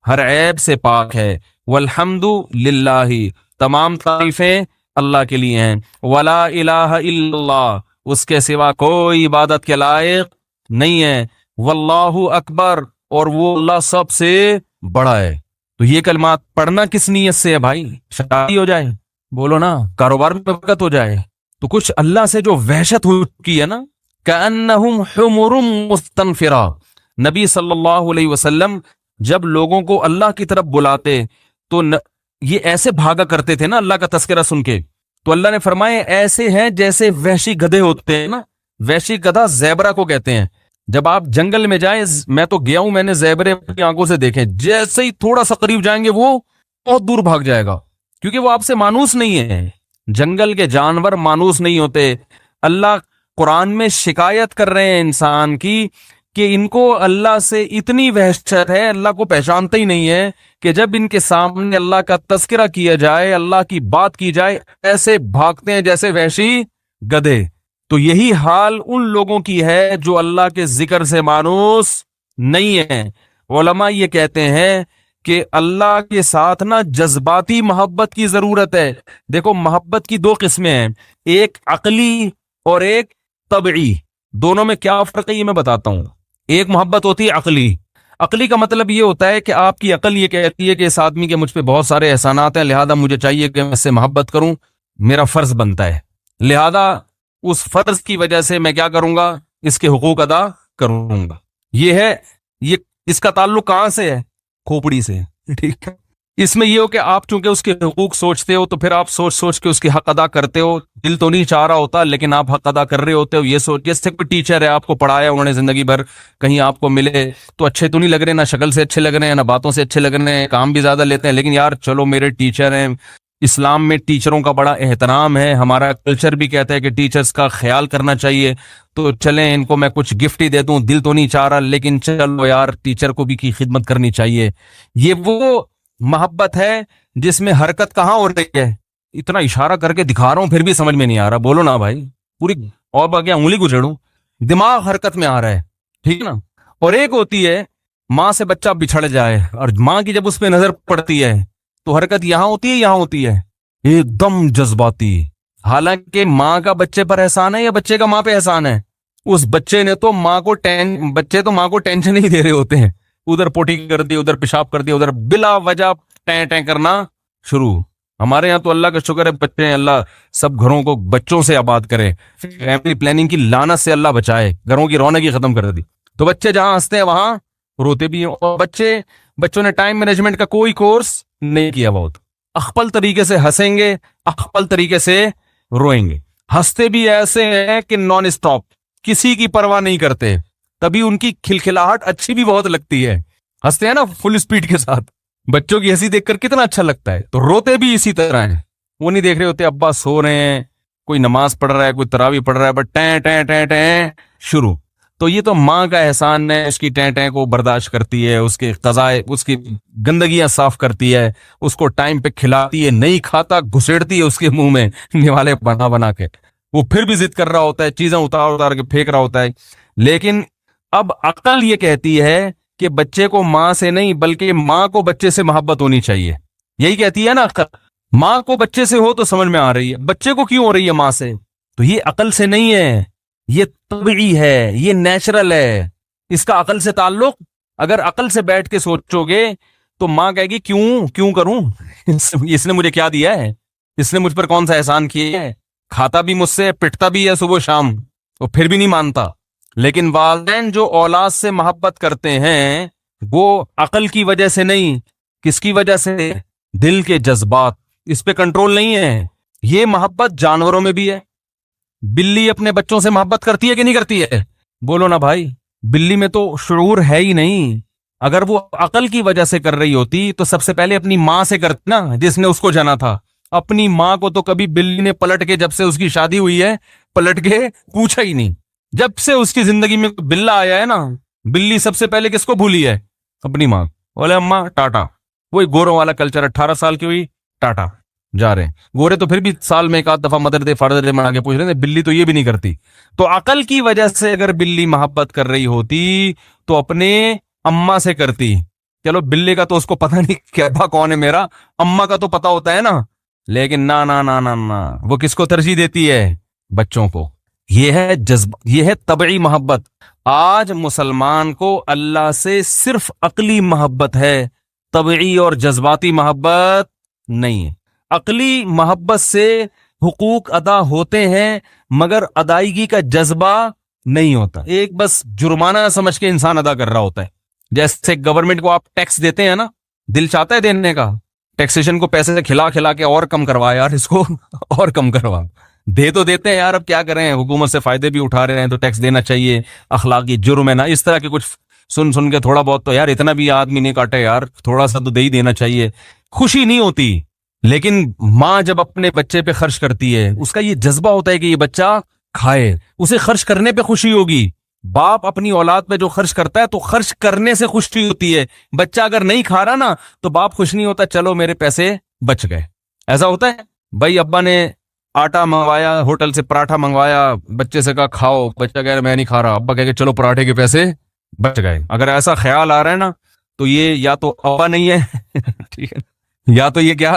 ہر عیب سے پاک ہے. والحمد للہ، تمام تعریفیں اللہ کے لیے ہیں. ولا الہ الا اللہ، اس کے سوا کوئی عبادت کے لائق نہیں ہے. واللہ اکبر، اور وہ اللہ سب سے بڑا ہے. تو یہ کلمات پڑھنا کس نیت سے ہے بھائی؟ شادی ہو جائے، بولو نا، کاروبار میں برکت ہو جائے. تو کچھ اللہ سے جو وحشت ہو چکی ہے نا، کأنہم حمر مستنفرہ. نبی صلی اللہ علیہ وسلم جب لوگوں کو اللہ کی طرف بلاتے تو یہ ایسے بھاگا کرتے تھے نا اللہ کا تذکرہ سن کے. تو اللہ نے فرمایا ایسے ہیں جیسے وحشی گدھے ہوتے ہیں نا. وحشی گدھا زیبرا کو کہتے ہیں. جب آپ جنگل میں جائیں، میں تو گیا ہوں، میں نے زیبرے اپنی آنکھوں سے دیکھے، جیسے ہی تھوڑا سا قریب جائیں گے وہ بہت دور بھاگ جائے گا، کیونکہ وہ آپ سے مانوس نہیں ہے. جنگل کے جانور مانوس نہیں ہوتے. اللہ قرآن میں شکایت کر رہے ہیں انسان کی کہ ان کو اللہ سے اتنی وحشت ہے، اللہ کو پہچانتے ہی نہیں ہے، کہ جب ان کے سامنے اللہ کا تذکرہ کیا جائے، اللہ کی بات کی جائے، ایسے بھاگتے ہیں جیسے وحشی گدھے. تو یہی حال ان لوگوں کی ہے جو اللہ کے ذکر سے مانوس نہیں ہے. علماء یہ کہتے ہیں کہ اللہ کے ساتھ نا جذباتی محبت کی ضرورت ہے. دیکھو محبت کی دو قسمیں ہیں, ایک عقلی اور ایک طبعی. دونوں میں کیا فرق ہے یہ میں بتاتا ہوں. ایک محبت ہوتی ہے عقلی. عقلی کا مطلب یہ ہوتا ہے کہ آپ کی عقل یہ کہتی ہے کہ اس آدمی کے مجھ پہ بہت سارے احسانات ہیں, لہذا مجھے چاہیے کہ میں اس سے محبت کروں, میرا فرض بنتا ہے, لہذا اس فرض کی وجہ سے میں کیا کروں گا, اس کے حقوق ادا کروں گا. یہ اس کا تعلق کہاں سے ہے؟ کھوپڑی سے. ٹھیک ہے, اس میں یہ ہو کہ آپ چونکہ اس کے حقوق سوچتے ہو تو پھر آپ سوچ سوچ کے اس کے حق ادا کرتے ہو. دل تو نہیں چاہ رہا ہوتا لیکن آپ حق ادا کر رہے ہوتے ہو. یہ سوچ جیسے کوئی ٹیچر ہے, آپ کو پڑھایا انہوں نے زندگی بھر, کہیں آپ کو ملے تو اچھے تو نہیں لگ رہے, نہ شکل سے اچھے لگ رہے ہیں نہ باتوں سے اچھے لگ رہے ہیں, کام بھی زیادہ لیتے ہیں, لیکن یار چلو میرے ٹیچر ہیں. اسلام میں ٹیچروں کا بڑا احترام ہے, ہمارا کلچر بھی کہتا ہے کہ ٹیچرز کا خیال کرنا چاہیے, تو چلیں ان کو میں کچھ گفٹ ہی دے دوں. دل تو نہیں چاہ رہا لیکن چلو یار ٹیچر کو بھی کی خدمت کرنی چاہیے. یہ وہ محبت ہے جس میں حرکت کہاں ہو رہی ہے, اتنا اشارہ کر کے دکھا رہا ہوں پھر بھی سمجھ میں نہیں آ رہا. بولو نا بھائی, پوری اور باقی انگلی گچڑوں, دماغ حرکت میں آ رہا ہے, ٹھیک نا. اور ایک ہوتی ہے ماں سے بچہ بچھڑ جائے اور ماں کی جب اس پہ نظر پڑتی ہے تو حرکت یہاں ہوتی ہے, یہاں ہوتی ہے, ایک دم جذباتی. حالانکہ ماں کا بچے پر احسان ہے یا بچے کا ماں پہ احسان ہے؟ اس بچے نے تو بچے تو ماں کو ٹینشن نہیں دے رہے ہوتے ہیں, ادھر پوٹی کر دی, ادھر پیشاب کر دیا, ادھر بلا وجہ ٹیں ٹیں کرنا شروع. ہمارے یہاں تو اللہ کا شکر ہے بچے ہیں, اللہ سب گھروں کو بچوں سے آباد کرے, فیملی پلاننگ کی لعنت سے اللہ بچائے, گھروں کی رونق ہی ختم کر دی. تو بچے جہاں ہنستے ہیں وہاں روتے بھی ہیں, اور بچوں نے ٹائم مینجمنٹ کا کوئی کورس نہیں کیا, بہت اخپل طریقے سے ہنسیں گے, اخپل طریقے سے روئیں گے. ہنستے بھی ایسے ہیں کہ نان اسٹاپ, کسی کی پرواہ نہیں کرتے, تبھی ان کی کھلکھلاہٹ اچھی بھی بہت لگتی ہے. ہنستے ہیں نا فل اسپیڈ کے ساتھ, بچوں کی ہنسی دیکھ کر کتنا اچھا لگتا ہے. تو روتے بھی اسی طرح ہیں, وہ نہیں دیکھ رہے ہوتے ابا سو رہے ہیں, کوئی نماز پڑھ رہا ہے, کوئی تراویح پڑھ رہا ہے, بٹ ٹیں ٹیں ٹیں ٹیں شروع. تو یہ تو ماں کا احسان ہے, اس کی ٹیں ٹیں کو برداشت کرتی ہے, اس کے قضائے, اس کی گندگیاں صاف کرتی ہے, اس کو ٹائم پہ کھلاتی ہے, نہیں کھاتا گھسیڑتی ہے اس کے منہ میں نوالے بنا بنا کے, وہ پھر بھی ضد کر رہا ہوتا ہے, چیزیں اتار اتار کے پھینک رہا ہوتا ہے. لیکن اب عقل یہ کہتی ہے کہ بچے کو ماں سے نہیں بلکہ ماں کو بچے سے محبت ہونی چاہیے. یہی کہتی ہے نا عقل, ماں کو بچے سے ہو تو سمجھ میں آ رہی ہے, بچے کو کیوں ہو رہی ہے ماں سے؟ تو یہ عقل سے نہیں ہے, یہ طبعی ہے, یہ نیچرل ہے. اس کا عقل سے تعلق, اگر عقل سے بیٹھ کے سوچو گے تو ماں کہے گی کیوں کروں, اس نے مجھے کیا دیا ہے, اس نے مجھ پر کون سا احسان کیا ہے, کھاتا بھی مجھ سے, پٹتا بھی ہے صبح شام, وہ پھر بھی نہیں مانتا. لیکن والدین جو اولاد سے محبت کرتے ہیں وہ عقل کی وجہ سے نہیں, کس کی وجہ سے؟ دل کے جذبات, اس پہ کنٹرول نہیں ہے. یہ محبت جانوروں میں بھی ہے. بلی اپنے بچوں سے محبت کرتی ہے کہ نہیں کرتی ہے؟ بولو نا بھائی, بلی میں تو شعور ہے ہی نہیں. اگر وہ عقل کی وجہ سے کر رہی ہوتی تو سب سے پہلے اپنی ماں سے کرتی نا, جس نے اس کو جانا تھا. اپنی ماں کو تو کبھی بلی نے پلٹ کے, جب سے اس کی شادی ہوئی ہے, پلٹ کے پوچھا ہی نہیں. جب سے اس کی زندگی میں بلا آیا ہے نا, بلی سب سے پہلے کس کو بھولی ہے؟ اپنی ماں. بولے اماں ٹاٹا. وہی گوروں والا کلچر, 18 سال کی ہوئی ٹاٹا جا رہے ہیں. گورے تو پھر بھی سال میں ایک آدھ دفعہ مدر دے فادر دے منا کے پوچھ رہے ہیں, بلی تو یہ بھی نہیں کرتی. تو عقل کی وجہ سے اگر بلی محبت کر رہی ہوتی تو اپنے اماں سے کرتی. چلو بلی کا تو اس کو پتہ نہیں کہ ابا کون ہے میرا, اماں کا تو پتہ ہوتا ہے نا. لیکن نا نا نا نا نا, وہ کس کو ترجیح دیتی ہے؟ بچوں کو. یہ ہے یہ ہے طبعی محبت. آج مسلمان کو اللہ سے صرف عقلی محبت ہے, طبعی اور جذباتی محبت نہیں ہے. عقلی محبت سے حقوق ادا ہوتے ہیں مگر ادائیگی کا جذبہ نہیں ہوتا. ایک بس جرمانہ سمجھ کے انسان ادا کر رہا ہوتا ہے. جیسے گورنمنٹ کو آپ ٹیکس دیتے ہیں نا, دل چاہتا ہے دینے کا, ٹیکسیشن کو پیسے سے کھلا کھلا کے اور کم کروا یار, اس کو اور کم کروا. دے تو دیتے ہیں یار, اب کیا کریں, حکومت سے فائدے بھی اٹھا رہے ہیں تو ٹیکس دینا چاہیے, اخلاقی جرم ہے نا. اس طرح کے کچھ سن کے تھوڑا بہت تو یار, اتنا بھی آدمی نہیں کاٹے یار, تھوڑا سا تو دے ہی دینا چاہیے. خوشی نہیں ہوتی. لیکن ماں جب اپنے بچے پہ خرچ کرتی ہے, اس کا یہ جذبہ ہوتا ہے کہ یہ بچہ کھائے, اسے خرچ کرنے پہ خوشی ہوگی. باپ اپنی اولاد پہ جو خرچ کرتا ہے تو خرچ کرنے سے خوشی ہوتی ہے. بچہ اگر نہیں کھا رہا نا تو باپ خوش نہیں ہوتا, چلو میرے پیسے بچ گئے. ایسا ہوتا ہے بھائی, ابا نے آٹا منگوایا ہوٹل سے, پراٹھا منگوایا, بچے سے کہا کھاؤ, بچہ کہہ رہا میں نہیں کھا رہا, ابا کہہ کہ چلو پراٹھے کے پیسے بچ گئے. اگر ایسا خیال آ رہا ہے نا تو یہ یا تو ابا نہیں ہے ٹھیک ہے، یا تو یہ کیا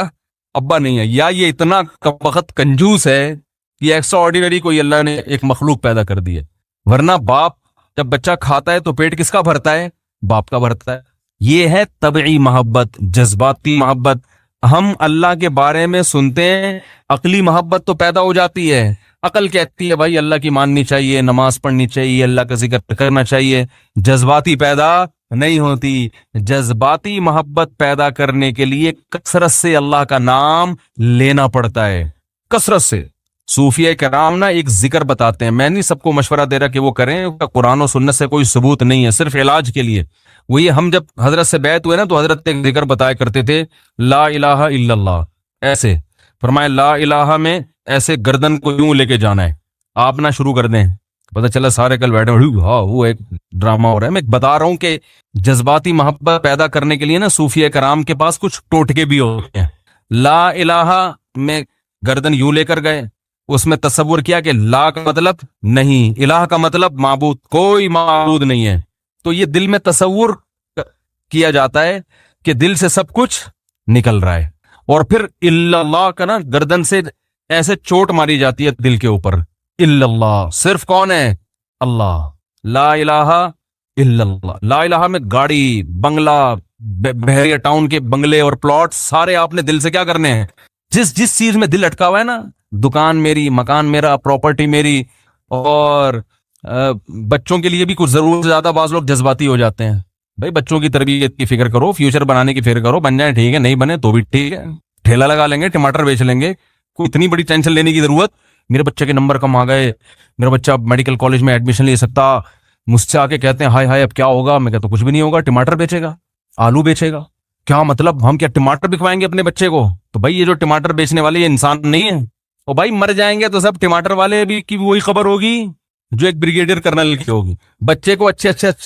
ابا نہیں ہے، یا یہ اتنا وقت کنجوس ہے کہ ایکسٹرا آرڈینری کوئی اللہ نے ایک مخلوق پیدا کر دی ہے. ورنہ باپ جب بچہ کھاتا ہے تو پیٹ کس کا بھرتا ہے؟ باپ کا بھرتا ہے. یہ ہے طبعی محبت، جذباتی محبت. ہم اللہ کے بارے میں سنتے ہیں، عقلی محبت تو پیدا ہو جاتی ہے. عقل کہتی ہے بھائی اللہ کی ماننی چاہیے، نماز پڑھنی چاہیے، اللہ کا ذکر کرنا چاہیے. جذباتی پیدا نہیں ہوتی. جذباتی محبت پیدا کرنے کے لیے کثرت سے اللہ کا نام لینا پڑتا ہے، کثرت سے. صوفیہ کرام نا ایک ذکر بتاتے ہیں، میں نہیں سب کو مشورہ دے رہا کہ وہ کریں، قرآن و سنت سے کوئی ثبوت نہیں ہے، صرف علاج کے لیے. وہ یہ ہم جب حضرت سے بیعت ہوئے نا تو حضرت ایک ذکر بتایا کرتے تھے، لا الہ الا اللہ. ایسے فرمایا لا الہ میں ایسے گردن کو یوں لے کے جانا ہے. آپ نہ شروع کر دیں، پتہ چلا سارے کل بیٹھے ہاں وہ ایک ڈرامہ ہو رہا ہے. میں بتا رہا ہوں کہ جذباتی محبت پیدا کرنے کے لیے نا صوفیہ کرام کے پاس کچھ ٹوٹکے بھی ہوتے ہیں. لا الہ میں گردن یوں لے کر گئے، اس میں تصور کیا کہ لا کا مطلب نہیں، الہ کا مطلب معبود، کوئی معبود نہیں ہے. تو یہ دل میں تصور کیا جاتا ہے کہ دل سے سب کچھ نکل رہا ہے، اور پھر الا اللہ کا نا گردن سے ایسے چوٹ ماری جاتی ہے دل کے اوپر. الا اللہ صرف کون ہے؟ اللہ. لا الہ الا اللہ. لا الہ میں گاڑی، بنگلہ، بحریہ ٹاؤن کے بنگلے اور پلاٹ سارے آپ نے دل سے کیا کرنے ہیں؟ جس چیز میں دل اٹکا ہوا ہے نا، دکان میری، مکان میرا، پراپرٹی میری. اور بچوں کے لیے بھی کچھ ضرور زیادہ بعض لوگ جذباتی ہو جاتے ہیں. بھائی بچوں کی تربیت کی فکر کرو، فیوچر بنانے کی فکر کرو، بن جائیں ٹھیک ہے، نہیں بنے تو بھی ٹھیک ہے، ٹھیلا لگا لیں گے، ٹماٹر بیچ لیں گے. کوئی اتنی بڑی ٹینشن لینے کی ضرورت؟ میرے بچے کے نمبر کم آ گئے، میرا بچہ میڈیکل کالج میں ایڈمیشن لے سکتا، مجھ سے آ کے کہتے ہیں ہائے ہائے اب کیا ہوگا؟ میں کہتا ہوں کچھ بھی نہیں ہوگا، ٹماٹر بیچے گا، آلو بیچے گا. کیا مطلب ہم کیا ٹماٹر بکوائیں گے اپنے بچے کو؟ تو بھائی یہ جو ٹماٹر بیچنے والے یہ انسان نہیں ہے. اور بھائی مر جائیں گے تو سب ٹماٹر والے بھی کی وہی خبر ہوگی جو ایک بریگیڈیئر کرنل کی ہوگی. بچے کو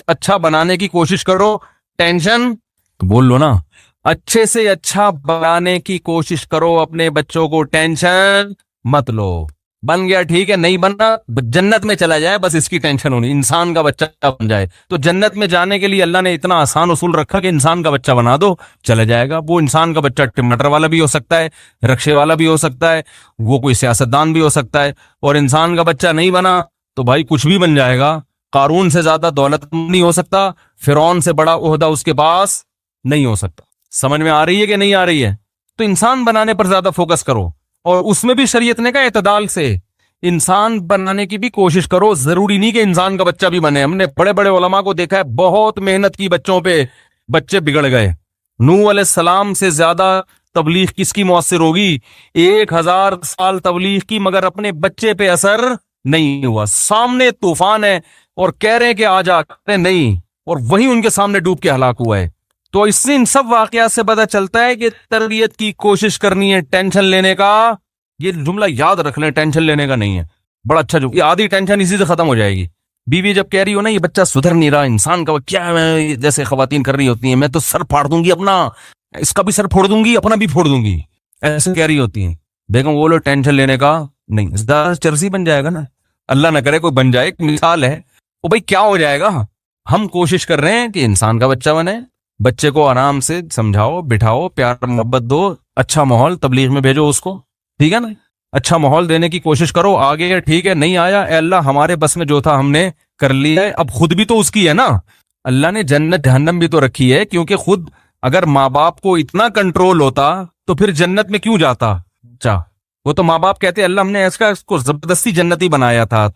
اچھا بنانے کی کوشش کرو، ٹینشن تو بول لو نا، اچھے سے اچھا بنانے کی کوشش کرو اپنے بچوں کو، ٹینشن مت لو. بن گیا ٹھیک ہے، نہیں بننا جنت میں چلا جائے، بس اس کی ٹینشن ہونی، انسان کا بچہ بن جائے. تو جنت میں جانے کے لیے اللہ نے اتنا آسان اصول رکھا کہ انسان کا بچہ بنا دو، چلا جائے گا. وہ انسان کا بچہ ٹماٹر والا بھی ہو سکتا ہے، رکشے والا بھی ہو سکتا ہے، وہ کوئی سیاستدان بھی ہو سکتا ہے. اور انسان کا بچہ نہیں بنا تو بھائی کچھ بھی بن جائے گا. قارون سے زیادہ دولت نہیں ہو سکتا، فرعون سے بڑا عہدہ اس کے پاس نہیں ہو سکتا. سمجھ میں آ رہی ہے کہ نہیں آ رہی ہے؟ تو انسان بنانے پر زیادہ فوکس کرو، اور اس میں بھی شریعت نے کہا اعتدال سے انسان بنانے کی بھی کوشش کرو. ضروری نہیں کہ انسان کا بچہ بھی بنے. ہم نے بڑے بڑے علماء کو دیکھا ہے بہت محنت کی بچوں پہ، بچے بگڑ گئے. نوح علیہ السلام سے زیادہ تبلیغ کس کی مؤثر ہوگی؟ 1000 سال تبلیغ کی مگر اپنے بچے پہ اثر نہیں ہوا. سامنے طوفان ہے اور کہہ رہے ہیں کہ آ جا، نہیں، اور وہی ان کے سامنے ڈوب کے ہلاک ہوا ہے. تو اس سے ان سب واقعات سے پتہ چلتا ہے کہ تربیت کی کوشش کرنی ہے، ٹینشن لینے کا. یہ جملہ یاد رکھ لیں، ٹینشن لینے کا نہیں ہے. بڑا اچھا جو یہ آدھی ٹینشن اسی سے ختم ہو جائے گی. بیوی جب کہہ رہی ہو نا یہ بچہ سدھر نہیں رہا، انسان کا کیا ہے، جیسے خواتین کر رہی ہوتی ہیں، میں تو سر پھاڑ دوں گی اپنا، اس کا بھی سر پھوڑ دوں گی، اپنا بھی پھوڑ دوں گی، ایسے کہہ رہی ہوتی ہیں. بیگم وہ لو ٹینشن لینے کا نہیں، زیادہ چرسی بن جائے گا نا، اللہ نہ کرے کوئی بن جائے. ایک مثال ہے وہ، بھائی کیا ہو جائے گا؟ ہم کوشش کر رہے ہیں کہ انسان کا بچہ بنے. بچے کو آرام سے سمجھاؤ، بٹھاؤ، پیار محبت دو، اچھا ماحول تبلیغ میں بھیجو اس کو، ٹھیک ہے نا، اچھا ماحول دینے کی کوشش کرو. آگے ٹھیک ہے نہیں آیا، اے اللہ ہمارے بس میں جو تھا ہم نے کر لیا ہے، اب خود بھی تو اس کی ہے نا. اللہ نے جنت جہنم بھی تو رکھی ہے، کیونکہ خود اگر ماں باپ کو اتنا کنٹرول ہوتا تو پھر جنت میں کیوں جاتا؟ وہ تو ماں باپ کہتے اللہ ہم نے اس کو زبردستی جنتی بنایا تھا.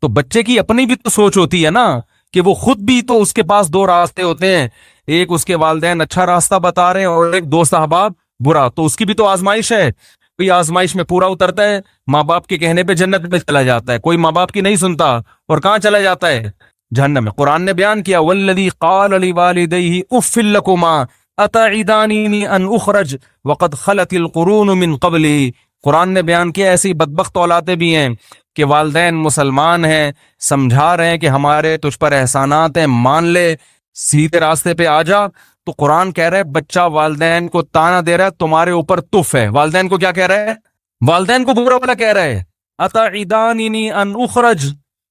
تو بچے کی اپنی بھی تو سوچ ہوتی ہے نا کہ وہ خود بھی تو، اس کے پاس 2 راستے ہوتے ہیں، ایک اس کے والدین اچھا راستہ بتا رہے ہیں اور ایک دوست احباب برا. تو اس کی بھی تو آزمائش ہے. کوئی آزمائش میں پورا اترتا ہے، ماں باپ کے کہنے پہ جنت میں چلا جاتا ہے. کوئی ماں باپ کی نہیں سنتا اور کہاں چلا جاتا ہے؟ جہنم میں. قرآن نے بیان کیا والذی قال لوالدیہ اف لکما اتعداننی ان اخرج وقد خلت القرون من قبلی. قرآن نے بیان کیا ایسی بدبخت اولادیں بھی ہیں کہ والدین مسلمان ہیں، سمجھا رہے ہیں کہ ہمارے تجھ پر احسانات ہیں، مان لے، سیدھے راستے پہ آ جا. تو قرآن کہہ رہا ہے بچہ والدین کو تانا دے رہا ہے تمہارے اوپر تف ہے. والدین کو کیا کہہ رہا ہے؟ والدین کو برا بلا کہہ رہا ہے. اتعداننی ان اخرج،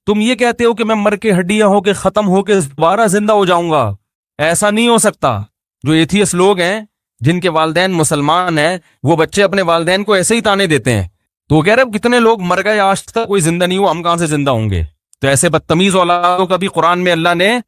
تم یہ کہتے ہو کہ میں مر کے ہڈیاں ہو کے ختم ہو کے دوبارہ زندہ ہو جاؤں گا. ایسا نہیں ہو سکتا. جو ایتھیس لوگ ہیں جن کے والدین مسلمان ہیں، وہ بچے اپنے والدین کو ایسے ہی تانے دیتے ہیں، تو وہ کہہ رہے کتنے لوگ مر گئے آج تک کوئی زندہ نہیں ہوا، ہم کہاں سے زندہ ہوں گے؟ تو ایسے بدتمیز اولادوں کا بھی قرآن میں اللہ نے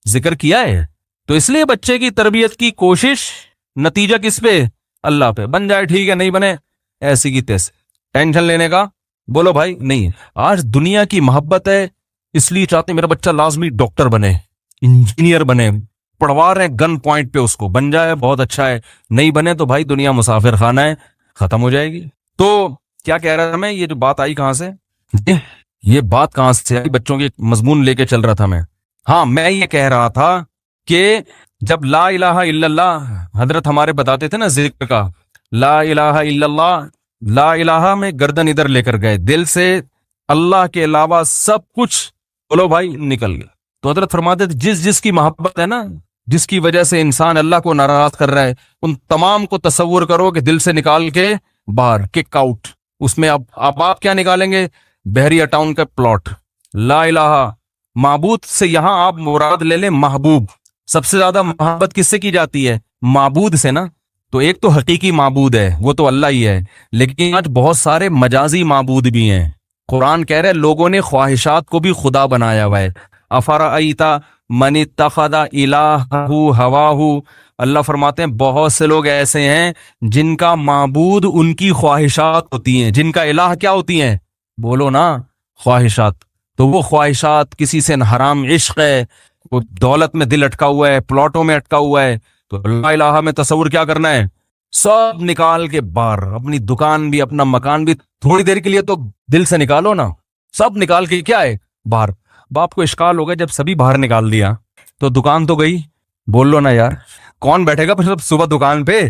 ذکر کیا ہے۔ تو اس لیے بچے کی تربیت کی کوشش، نتیجہ کس پہ؟ اللہ پہ۔ بن جائے ٹھیک ہے، نہیں بنے ایسی کی تیسے، ٹینشن لینے کا بولو بھائی نہیں۔ آج دنیا کی محبت ہے، اس لیے چاہتے ہیں میرا بچہ لازمی ڈاکٹر بنے، انجینئر بنے، پڑھوا رہے ہیں گن پوائنٹ پہ اس کو، بن جائے بہت اچھا ہے، نہیں بنے تو بھائی دنیا مسافر خانہ ہے، ختم ہو جائے گی۔ تو کیا کہہ رہا تھا میں، یہ جو بات آئی کہاں سے، یہ بات کہاں سے آئی؟ بچوں کے مضمون لے کے چل رہا تھا میں۔ ہاں، میں یہ کہہ رہا تھا کہ جب لا الہ الا اللہ حضرت ہمارے بتاتے تھے نا ذکر کا، لا الہ الا اللہ، لا الہ میں گردن ادھر لے کر گئے، دل سے اللہ کے علاوہ سب کچھ بولو بھائی نکل گیا۔ تو حضرت فرماتے تھے جس جس کی محبت ہے نا، جس کی وجہ سے انسان اللہ کو ناراض کر رہا ہے، ان تمام کو تصور کرو کہ دل سے نکال کے باہر، کک آؤٹ۔ اس میں اب آپ کیا نکالیں گے؟ بحریہ ٹاؤن کا پلاٹ۔ لا الہ، معبود سے یہاں آپ مراد لے لیں محبوب۔ سب سے زیادہ محبت کس سے کی جاتی ہے؟ معبود سے نا۔ تو ایک تو حقیقی معبود ہے، وہ تو اللہ ہی ہے، لیکن آج بہت سارے مجازی معبود بھی ہیں۔ قرآن کہہ رہے لوگوں نے خواہشات کو بھی خدا بنایا ہوا ہے۔ افرأیت من اتخذ الہہ ہواہ، اللہ فرماتے ہیں بہت سے لوگ ایسے ہیں جن کا معبود ان کی خواہشات ہوتی ہیں، جن کا الہ کیا ہوتی ہیں؟ بولو نا، خواہشات۔ تو وہ خواہشات کسی سے حرام عشق ہے، وہ دولت میں دل اٹکا ہوا ہے، پلاٹوں میں اٹکا ہوا ہے، تو لا الہ میں تصور کیا کرنا ہے؟ سب نکال کے باہر، اپنی دکان بھی، اپنا مکان بھی، تھوڑی دیر کے لیے تو دل سے نکالو نا، سب نکال کے کیا ہے؟ باہر۔ باپ کو اشکال ہو گیا جب سبھی باہر نکال دیا تو دکان تو گئی، بول لو نا یار، کون بیٹھے گا پھر صبح دکان پہ؟